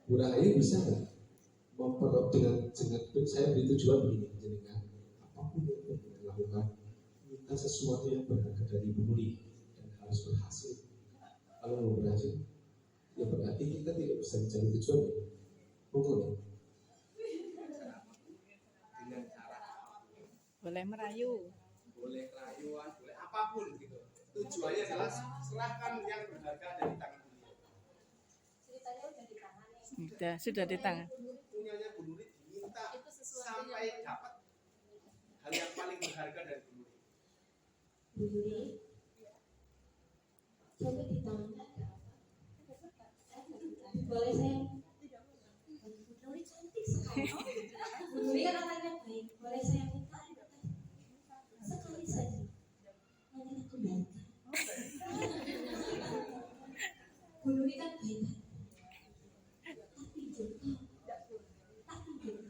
Bu Rahayu bisa nggak dengan saya beri tujuan begini, dengan apapun yang kita lakukan, minta sesuatu yang berharga dari Ibu Muri dan harus berhasil. Kalau mau berhasil, ya berarti kita tidak bisa mencari tujuan. Monggo ya. Dengan cara Boleh merayu. boleh rayuan, boleh apapun gitu. Tujuannya adalah serahkan yang berharga dari tangan beliau. Ceritanya udah ditangani. Sudah di tangan. Punyanya Bu Nuri diminta Itu sesuatu sampai dapat hal yang paling berharga dari Bu Nuri. Bu Nuri, coba di tangannya ada apa? Boleh saya? Bu Nuri cantik sekali. Bu Nuri kan orangnya baik. Boleh saya minta? Sekali saja. Nanti aku bangga. Bu Nuri kan baik. Tapi juga.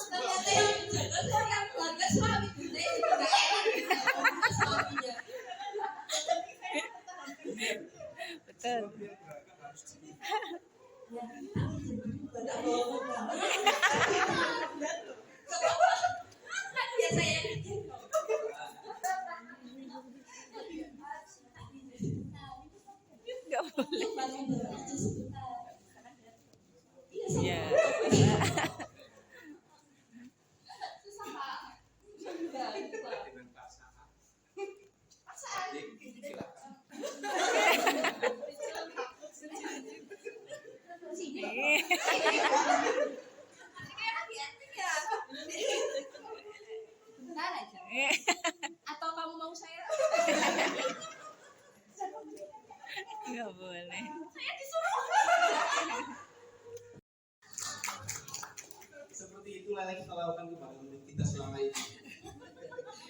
Ternyata yang jodoh yang keluarga suami bunda itu juga enak suaminya. Betul. Ya, tapi juga tak bawa gambar. Kan biasa ya. Enggak boleh. Iya. Ya. Susah Pak. Enggak, Pak. Dengan pasangan. Paksaan. Silakan. Sini. Nih. Kayak lagi acting ya. Bentar aja. Atau kamu mau saya? Enggak boleh. Saya disuruh. Seperti itulah yang kita lakukan kepada murid kita selama ini.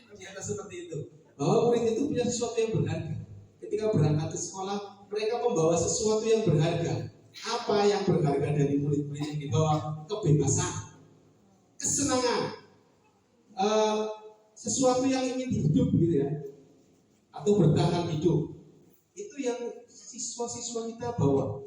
Ternyata seperti itu. Bahwa murid itu punya sesuatu yang berharga. Ketika berangkat ke sekolah, mereka membawa sesuatu yang berharga. Apa yang berharga dari murid-murid yang dibawa? Kebebasan, kesenangan, sesuatu yang ingin hidup gitu ya, atau bertahan hidup. Itu yang siswa-siswa kita bawa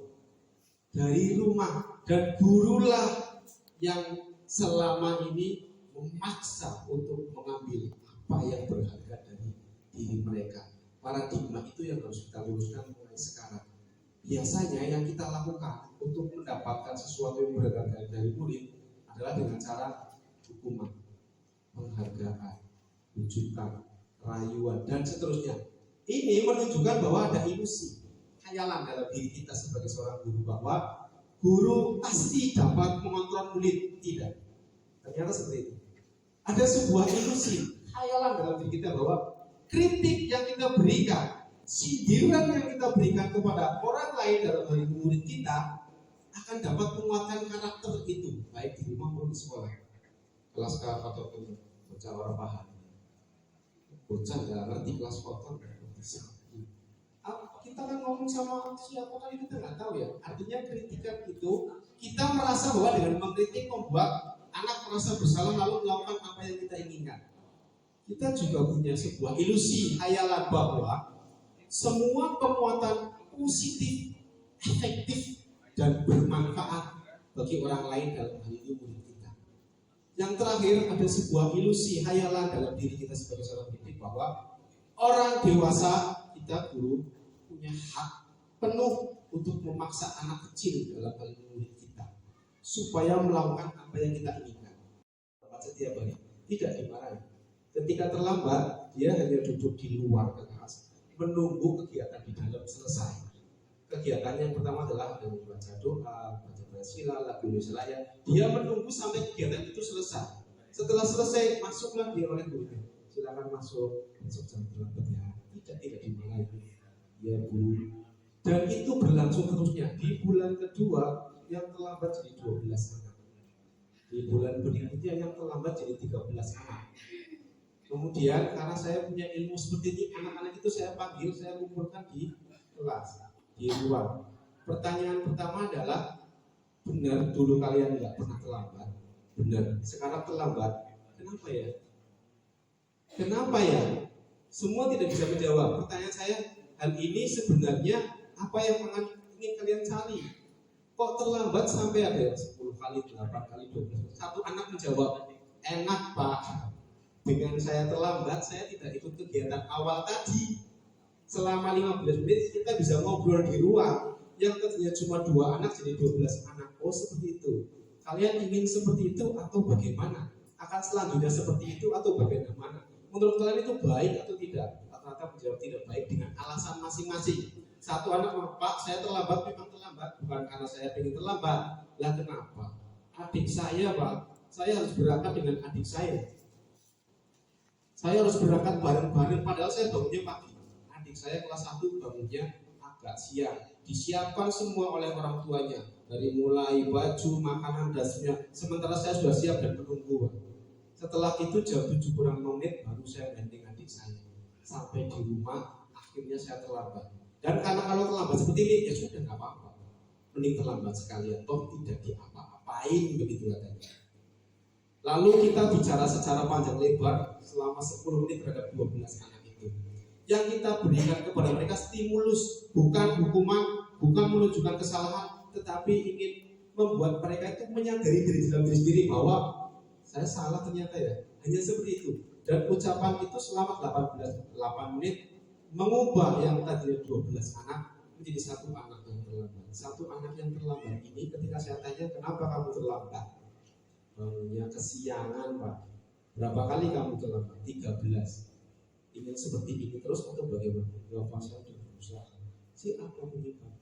dari rumah, dan gurulah yang selama ini memaksa untuk mengambil apa yang berharga dari diri mereka. Paradigma itu yang harus kita luruskan mulai sekarang. Biasanya yang kita lakukan untuk mendapatkan sesuatu yang berharga dari murid adalah dengan cara hukuman, penghargaan, rujukan, rayuan, dan seterusnya. Ini menunjukkan bahwa ada ilusi, khayalan dalam diri kita sebagai seorang guru bahwa guru pasti dapat mengontrol murid. Tidak. Ternyata seperti itu. Ada sebuah ilusi, khayalan dalam diri kita bahwa kritik yang kita berikan, sindiran yang kita berikan kepada orang lain dalam hal ini murid kita akan dapat menguatkan karakter itu, baik di rumah maupun di sekolah. Kelas K atau bocah orang paham, bocah nggak ngerti kelas kotor, kita kan ngomong sama siapa kali kita nggak tahu ya. Artinya kritikan itu kita merasa bahwa dengan mengkritik membuat anak merasa bersalah lalu melakukan apa yang kita inginkan. Kita juga punya sebuah ilusi, khayalan bahwa semua penguatan positif, efektif, dan bermanfaat bagi orang lain dalam hal ini murid kita. Yang terakhir ada sebuah ilusi, khayalan dalam diri kita sebagai seorang pendidik bahwa Orang dewasa, kita guru punya hak penuh untuk memaksa anak kecil dalam hal murid kita supaya melakukan apa yang kita inginkan. Setiap hari tidak dimarahi. Ketika terlambat, dia hanya duduk di luar kelas menunggu kegiatan di dalam selesai. Kegiatan yang pertama adalah membaca doa, baca sila, lagu Indonesia. Dia menunggu sampai kegiatan itu selesai. Setelah selesai, masuklah dia oleh gurunya. Silakan masuk, besok jam berapa ya? Tidak dimarahi. Ya guru. Dan itu berlangsung terusnya. Di bulan kedua yang terlambat jadi 12 anak. Di bulan berikutnya yang terlambat jadi 13 anak. Kemudian karena saya punya ilmu seperti ini, anak-anak itu saya panggil, saya kumpulkan di kelas, di ruang. Pertanyaan pertama adalah, benar dulu kalian nggak pernah terlambat? Benar. Sekarang terlambat. Kenapa ya? Kenapa ya? Semua tidak bisa menjawab. Pertanyaan saya, hal ini sebenarnya apa yang ingin kalian cari? Kok terlambat sampai ada 10 kali, 8 kali, 12? Satu anak menjawab, enak Pak. Dengan saya terlambat, saya tidak ikut kegiatan awal tadi. Selama 15 menit kita bisa ngobrol di ruang. Yang tadinya cuma 2 anak jadi 12 anak. Oh seperti itu. Kalian ingin seperti itu atau bagaimana? Akan selanjutnya seperti itu atau bagaimana? Menurut kalian itu baik atau tidak? Rata-rata menjawab tidak baik dengan alasan masing-masing. Satu anak, Pak saya terlambat, memang terlambat. Bukan karena saya ingin terlambat. Lah kenapa? Adik saya Pak, saya harus berangkat dengan adik saya. Saya harus berangkat bareng-bareng, padahal saya bangunnya pagi. Adik saya kelas 1 bangunnya agak siang. Disiapkan semua oleh orang tuanya. Dari mulai baju, makanan, dasnya. Sementara saya sudah siap dan menunggu. Setelah itu jam 7 kurang menit baru saya gandeng adik saya. Sampai di rumah, akhirnya saya terlambat. Dan karena kalau terlambat seperti ini, ya sudah nggak apa-apa. Mending terlambat sekalian, toh tidak diapa-apain, begitu katanya. Lalu kita bicara secara panjang lebar selama 10 menit terhadap 12 anak itu. Yang kita berikan kepada mereka stimulus, bukan hukuman, bukan menunjukkan kesalahan, tetapi ingin membuat mereka itu menyadari dalam diri sendiri bahwa saya salah ternyata ya. Hanya seperti itu. Dan ucapan itu selama 8 menit mengubah yang tadinya 12 anak menjadi 1 anak yang terlambat. 1 anak yang terlambat ini ketika saya tanya kenapa kamu terlambat? Bangunnya kesiangan Pak. Berapa kali kamu terlambat? 13. Ingin seperti ini terus atau bagaimana? Ya Pak saya sudah berusaha. Si apa penyebab?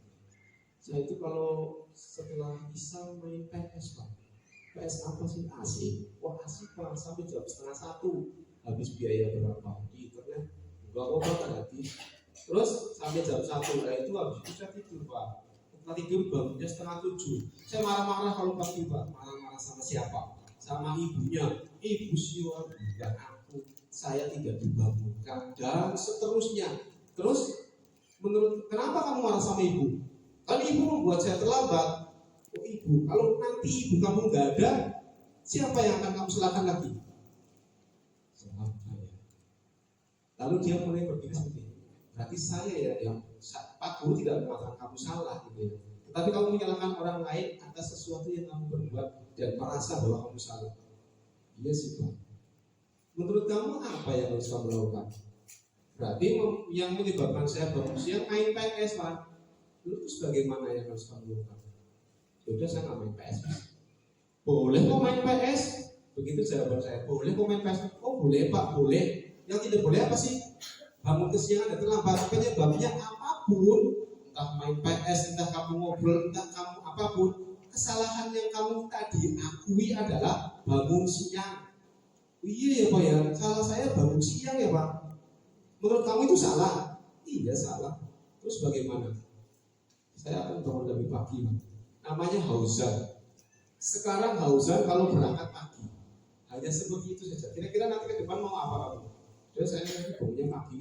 Saya itu kalau setelah bisa main PS Pak. PS apa sih? Asik. Wah asik Pak sampai jam 12:30. Habis biaya berapa? Di internet enggak apa-apa tadi. Terus sampai jam 1 nah itu habis itu saya tidur Pak. Setelah tidur bangunnya 6:30. Saya marah-marah kalau pagi Pak. Marah-marah sama siapa? Sama ibunya. Ibu siwa bukan aku. Saya tidak dibangunkan dan seterusnya. Terus menurut kenapa kamu marah sama ibu? Kan ibu membuat saya terlambat. Oh ibu, kalau nanti ibu kamu nggak ada, siapa yang akan kamu salahkan lagi? Saya. Lalu dia mulai berpikir seperti ini. Berarti saya ya yang Pak Guru tidak mengatakan kamu salah gitu ya. Tetapi kamu menyalahkan orang lain atas sesuatu yang kamu berbuat dan merasa bahwa kamu salah. Iya sih Pak. Menurut kamu apa yang harus kamu lakukan? Berarti yang menyebabkan saya bangun siang main PS Pak. Terus bagaimana yang harus kamu lakukan? Sudah saya nggak main PS. Boleh kok main PS? Begitu jawaban saya. Boleh kok main PS? Oh boleh Pak, boleh. Yang tidak boleh apa sih? Bangun kesiangan dan terlambat. Penyebabnya apapun, entah main PS, entah kamu ngobrol, entah kamu apapun, kesalahan yang kamu tadi akui adalah bangun siang. Iya ya Pak ya, salah saya bangun siang ya Pak. Menurut kamu itu salah? Iya salah. Terus bagaimana? Saya akan bangun lebih pagi Pak. Namanya hauzan. Sekarang hauzan kalau berangkat pagi. Hanya seperti itu saja. Kira-kira nanti ke depan mau apa kamu? Jadi saya nanti bangunnya pagi.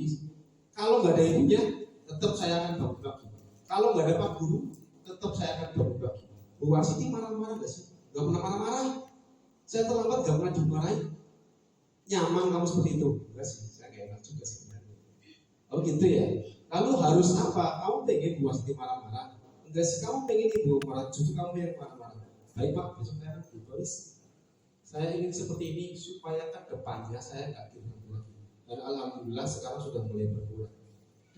Kalau nggak ada ibunya, tetap saya akan bangun pagi. Kalau nggak ada Pak Guru, tetap saya akan bangun pagi. Bu Warsiti marah-marah nggak sih? Nggak pernah marah-marah. Saya terlambat nggak pernah dimarahin. Nyaman kamu seperti itu? Enggak sih, saya nggak enak juga sih. Oh gitu ya. Lalu harus apa? Kamu pengen Bu Warsiti marah-marah? Enggak sih, kamu pengen ibu marah, justru kamu yang marah-marah. Baik Pak, besok saya akan tulis. Saya ingin seperti ini supaya ke depannya saya nggak gitu lagi. Dan alhamdulillah sekarang sudah mulai berkurang.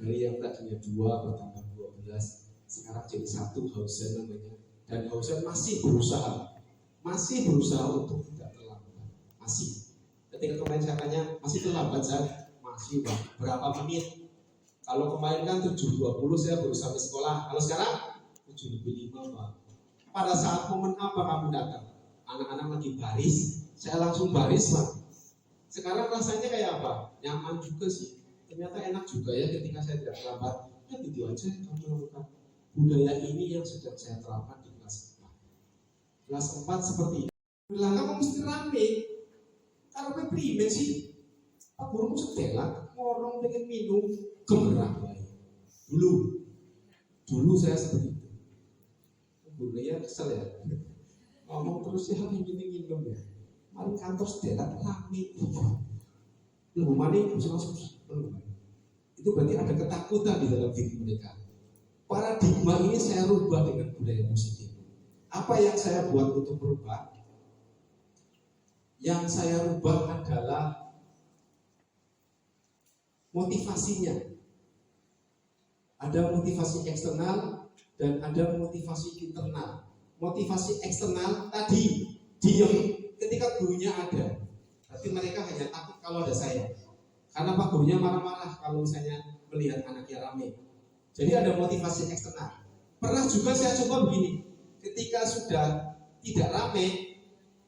Dari yang tadinya 2 bertambah 12, sekarang jadi 1 Hausen namanya. Dan Hausen masih berusaha untuk tidak terlambat. Masih. Ketika kemarin saya tanya, masih terlambat saya? Masih, Pak. Berapa menit? Kalau kemarin kan 7.20 saya baru sampai sekolah. Kalau sekarang 7.05, Pak. Pada saat momen apa kamu datang? Anak-anak lagi baris, saya langsung baris, Pak. Sekarang rasanya kayak apa? Nyaman juga sih. Ternyata enak juga ya ketika saya tidak terlambat. Ya gitu aja kamu lakukan. Budaya ini yang sudah saya terapkan di kelas 4. Kelas 4 seperti ini. Bilang kamu mesti rame. Kalau primen sih, Pak gurumu setelah orang pengen minum gemerah baik. Dulu saya seperti itu. Gurunya kesel ya. Ngomong terus ya ingin minum ya. Mari kantor setelah rame. Belum mana bisa masuk. Itu berarti ada ketakutan di dalam diri mereka. Paradigma ini saya rubah dengan budaya positif. Apa yang saya buat untuk berubah? Yang saya rubah adalah motivasinya. Ada motivasi eksternal dan ada motivasi internal. Motivasi eksternal tadi diam ketika gurunya ada. Berarti mereka hanya takut kalau ada saya. Karena Pak gurunya marah-marah kalau misalnya melihat anaknya rame. Jadi ada motivasi eksternal. Pernah juga saya coba begini. Ketika sudah tidak rame,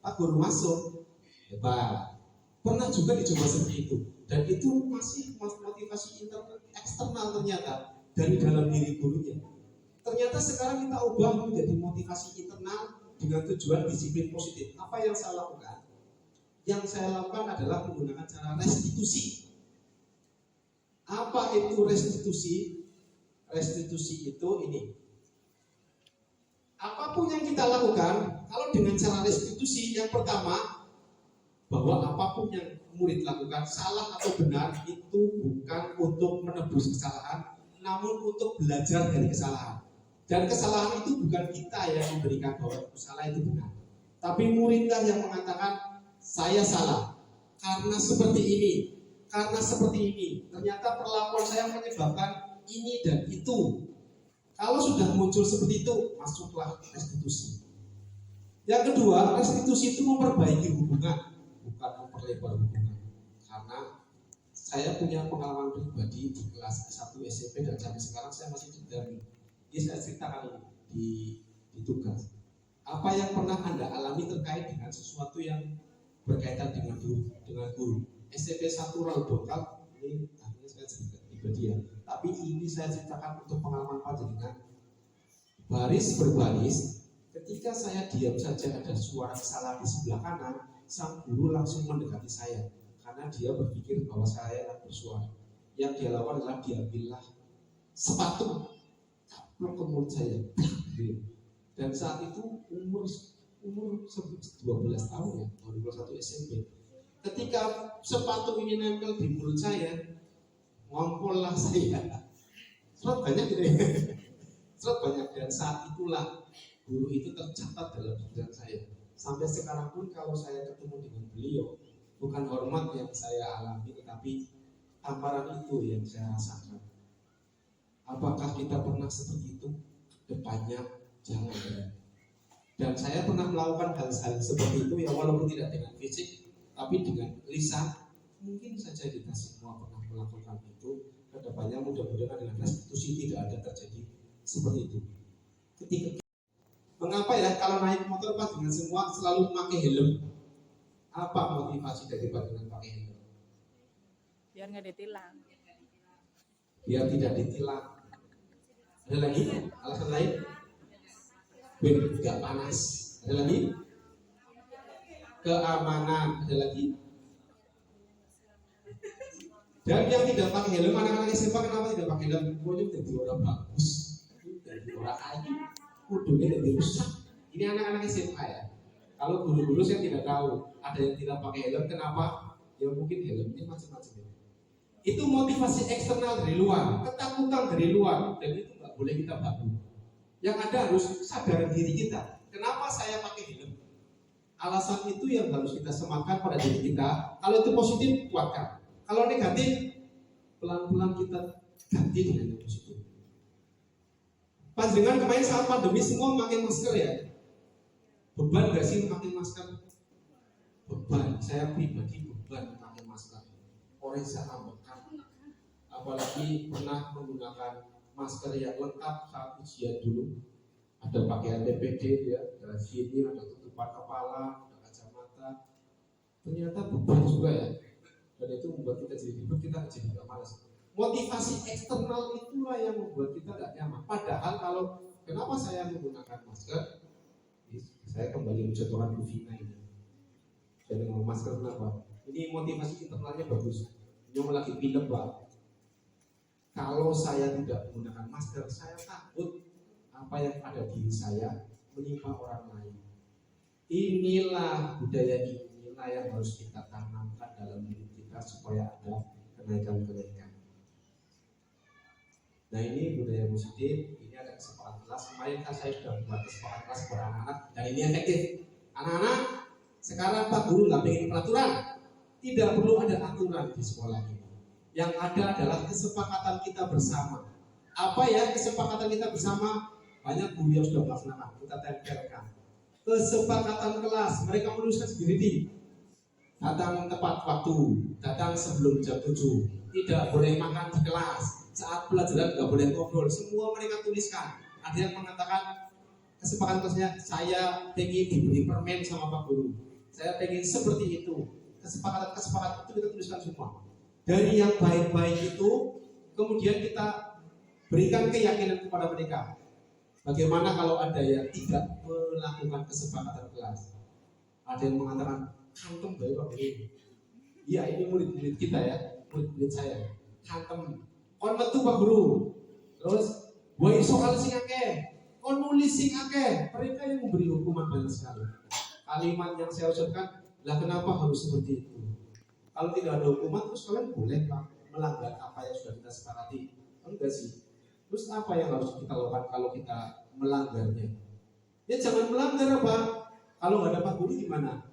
Pak guru masuk. Hebat. Pernah juga dicoba seperti itu. Dan itu masih motivasi eksternal ternyata dari dalam diri gurunya. Ternyata sekarang kita ubah menjadi motivasi internal dengan tujuan disiplin positif. Apa yang saya lakukan? Yang saya lakukan adalah menggunakan cara restitusi. Apa itu restitusi? Restitusi itu ini. Apapun yang kita lakukan, kalau dengan cara restitusi, yang pertama, bahwa apapun yang murid lakukan, salah atau benar, itu bukan untuk menebus kesalahan, namun untuk belajar dari kesalahan. Dan kesalahan itu bukan kita yang memberikan bahwa salah itu benar, tapi muridlah yang mengatakan saya salah karena seperti ini, karena seperti ini. Ternyata perlakuan saya menyebabkan ini dan itu. Kalau sudah muncul seperti itu, masuklah restitusi. Yang kedua, restitusi itu memperbaiki hubungan, bukan memperlebar hubungan. Karena saya punya pengalaman pribadi di kelas 1 SMP dan sampai sekarang saya masih dendam. Ini saya ceritakan di tugas. Apa yang pernah Anda alami terkait dengan sesuatu yang berkaitan dengan guru? SMP 1 Raul Bongkal, ini akhirnya saya cerita pribadi ya. Tapi ini saya ceritakan untuk pengalaman panjenengan. Baris berbaris, ketika saya diam saja ada suara kesalahan di sebelah kanan, sang guru langsung mendekati saya karena dia berpikir bahwa saya akan bersuara. Yang dia lakukan adalah diambillah sepatu kaplok ke mulut saya. Dan saat itu umur 12 tahun ya, 21 SMP. Ketika sepatu ini nempel di mulut saya, ngompollah saya. Serot banyak gitu ya. Serot banyak, dan saat itulah guru itu tercatat dalam pikiran saya. Sampai sekarang pun kalau saya ketemu dengan beliau, bukan hormat yang saya alami, tetapi tamparan itu yang saya rasakan. Apakah kita pernah seperti itu? Depannya jangan. Dan saya pernah melakukan hal-hal seperti itu ya, walaupun tidak dengan fisik, tapi dengan lisan. Mungkin saja kita semua pernah melakukan itu. Kedepannya mudah-mudahan dengan restitusi tidak ada terjadi seperti itu. Ketika mengapa ya kalau naik motor Pak dengan semua selalu memakai helm? Apa motivasi dari Pak dengan pakai helm? Biar nggak ditilang. Biar tidak ditilang. Ada lagi alasan lain? Biar tidak panas. Ada lagi? Keamanan. Ada lagi? Dan yang tidak pakai helm, anak-anak SMA kenapa tidak pakai helm? Pokoknya jadi orang bagus, jadi orang ayu, kudunya jadi rusak. Ini anak-anak SMA ya. Kalau guru-guru saya tidak tahu, ada yang tidak pakai helm, kenapa? Ya mungkin helmnya macam-macam. Itu motivasi eksternal dari luar, ketakutan dari luar, dan itu nggak boleh kita bangun. Yang ada harus sadar diri kita. Kenapa saya pakai helm? Alasan itu yang harus kita sematkan pada diri kita. Kalau itu positif, kuatkan. Kalau negatif, pelan-pelan kita ganti dengan yang positif. Panjenengan kemarin saat pandemi semua pakai masker ya. Beban gak sih pakai masker? Beban. Saya pribadi beban pakai masker. Orang saya ambekan. Apalagi pernah menggunakan masker yang lengkap saat ujian dulu. Ada pakaian PPD ya, ada sini, ada tutupan kepala, ada kacamata. Ternyata beban juga ya. Dan itu membuat kita jadi ribet, kita jadi gak malas. Motivasi eksternal itulah yang membuat kita gak nyaman. Padahal kalau kenapa saya menggunakan masker? Saya kembali mencontohkan Bu Vina ini. Saya dengan masker kenapa? Ini motivasi internalnya bagus. Nyom lagi pilek Pak. Kalau saya tidak menggunakan masker, saya takut apa yang ada di diri saya menimpa orang lain. Inilah budaya inilah yang harus kita tanamkan dalam diri kita supaya ada kenaikan-kenaikan. Nah ini budaya positif, ini ada kesepakatan kelas. Kemarin kan saya sudah buat kesepakatan kelas buat anak-anak dan ini efektif. Anak-anak, sekarang Pak Guru nggak pengen peraturan, tidak perlu ada aturan di sekolah ini. Yang ada adalah kesepakatan kita bersama. Apa ya kesepakatan kita bersama? Banyak guru yang sudah melaksanakan, kita tempelkan. Kesepakatan kelas, mereka menuliskan sendiri. Datang tepat waktu, datang sebelum jam 7, tidak boleh makan di kelas, saat pelajaran tidak boleh ngobrol, semua mereka tuliskan. Ada yang mengatakan kesepakatan kelasnya, saya pengen diberi permen sama Pak Guru, saya pengen seperti itu. Kesepakatan itu kita tuliskan semua. Dari yang baik-baik itu, kemudian kita berikan keyakinan kepada mereka. Bagaimana kalau ada yang tidak melakukan kesepakatan kelas? Ada yang mengatakan hantem baik Pak Guru. Iya ini murid-murid kita ya, murid-murid saya. Hantem. Kon metu Pak Guru. Terus woi soal sing akeh, kon nulis sing akeh. Mereka yang memberi hukuman banyak sekali. Kalimat yang saya ucapkan, lah kenapa harus seperti itu? Kalau tidak ada hukuman terus kalian boleh Pak melanggar apa yang sudah kita sepakati? Enggak sih. Terus apa yang harus kita lakukan kalau kita melanggarnya? Ya jangan melanggar Pak. Kalau nggak ada Pak Guru gimana?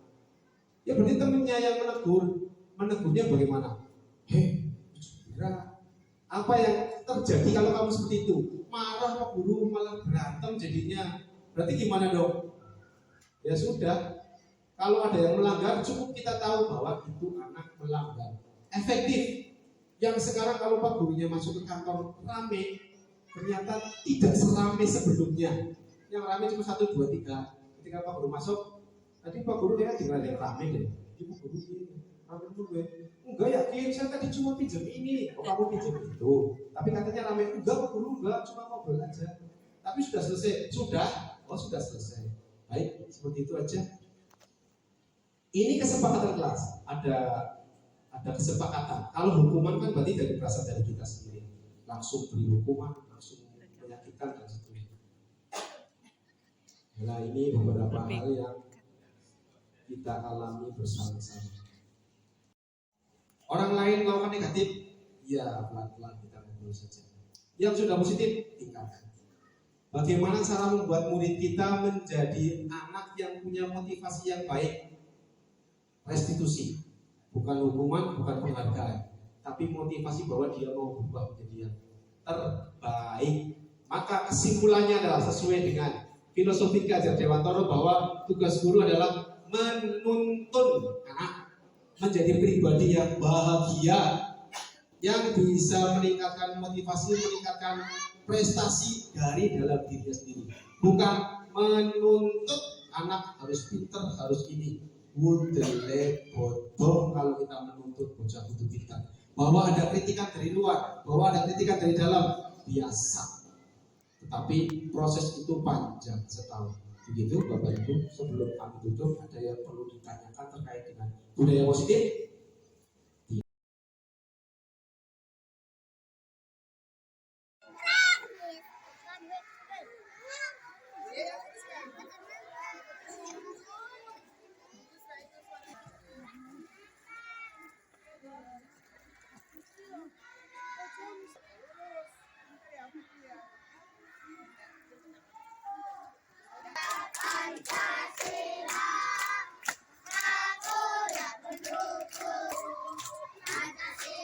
Ya berarti temennya yang menegurnya bagaimana? Hei, apa yang terjadi kalau kamu seperti itu? Marah Pak Guru, malah berantem jadinya. Berarti gimana dong? Ya sudah. Kalau ada yang melanggar, cukup kita tahu bahwa itu anak melanggar. Efektif. Yang sekarang kalau Pak Gurunya masuk ke kantor rame, ternyata tidak seramai sebelumnya. Yang rame cuma 1, 2, 3. Ketika Pak Guru masuk, tadi Pak Guru dia tinggal yang rame deh. Ibu Guru ini rame dulu gue. Enggak yakin, saya tadi cuma pinjam ini. Oh kamu pinjam itu. Tapi katanya rame. Enggak Pak Guru, enggak cuma ngobrol aja. Tapi sudah selesai. Sudah? Oh sudah selesai. Baik, seperti itu aja. Ini kesepakatan kelas. Ada kesepakatan. Kalau hukuman kan berarti berasal dari kita sendiri. Langsung beri hukuman, langsung menyakitkan dan seterusnya. Nah ini beberapa hal yang kita alami bersama-sama. Orang lain melakukan negatif, ya pelan-pelan kita ngobrol saja. Yang sudah positif, tingkatkan. Bagaimana cara membuat murid kita menjadi anak yang punya motivasi yang baik? Restitusi, bukan hukuman, bukan penghargaan, tapi motivasi bahwa dia mau berubah menjadi yang terbaik. Maka kesimpulannya adalah sesuai dengan filosofi Ki Hajar Dewantara bahwa tugas guru adalah menuntun anak menjadi pribadi yang bahagia, yang bisa meningkatkan motivasi, meningkatkan prestasi dari dalam dirinya sendiri. Bukan menuntut anak harus pinter, harus ini. Budele bodoh kalau kita menuntut bocah butuh pintar. Bahwa ada kritikan dari luar, bahwa ada kritikan dari dalam, biasa. Tetapi proses itu panjang setahun. Begitu Bapak Ibu, sebelum kami tutup ada yang perlu ditanyakan terkait dengan budaya positif. Pancasila, aku yang mendukung Pancasila.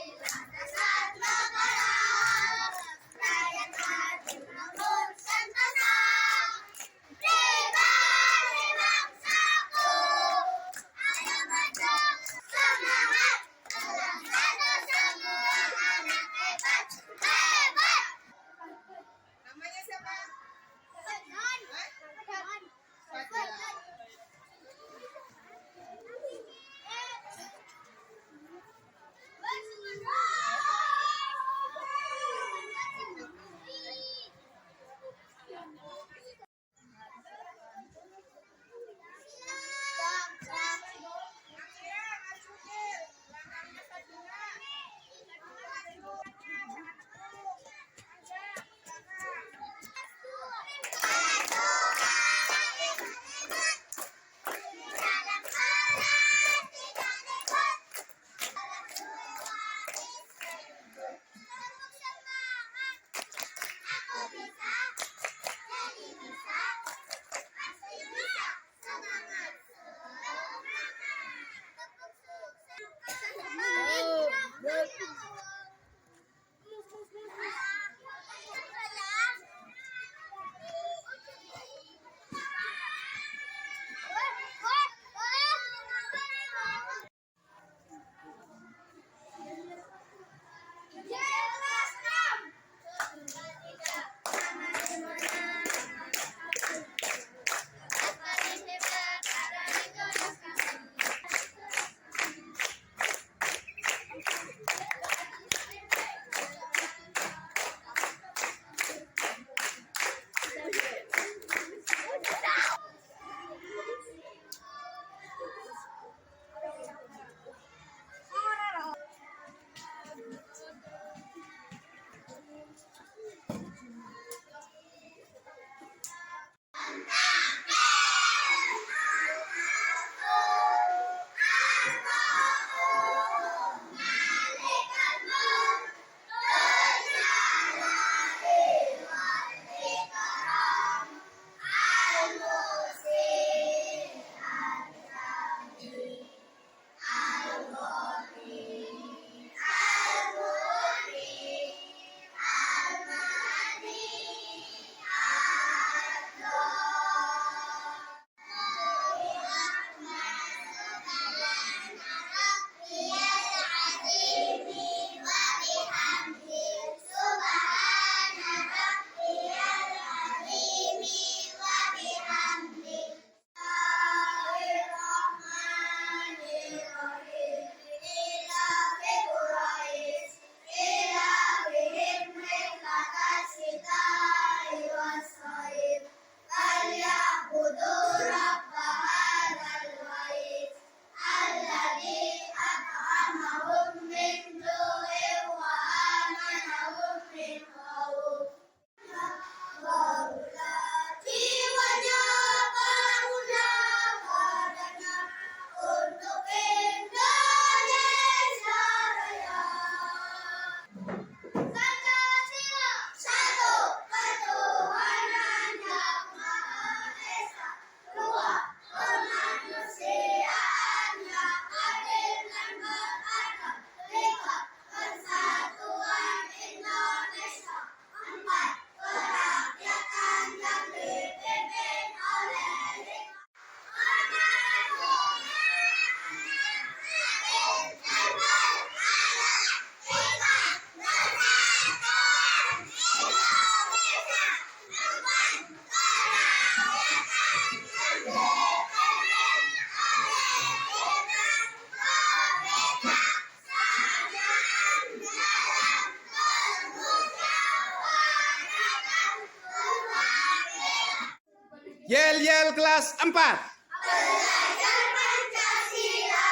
Yel-yel kelas 4. Belajar Pancasila,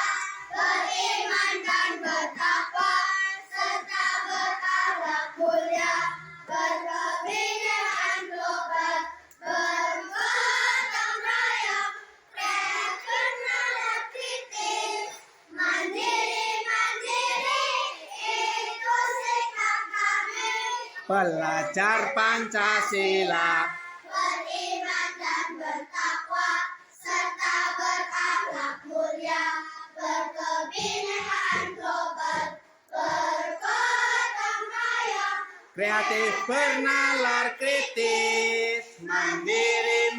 beriman dan bertakwa, serta berakhlak mulia, berkebinekaan global, bergotong royong, kreatif nalar kritis, mandiri, itu sikap kami. Belajar Pancasila. Beriman dan bertakwa, serta berakhlak mulia, berkebinekaan global, bergotong royong, Kreatif bernalar kritis. Mandiri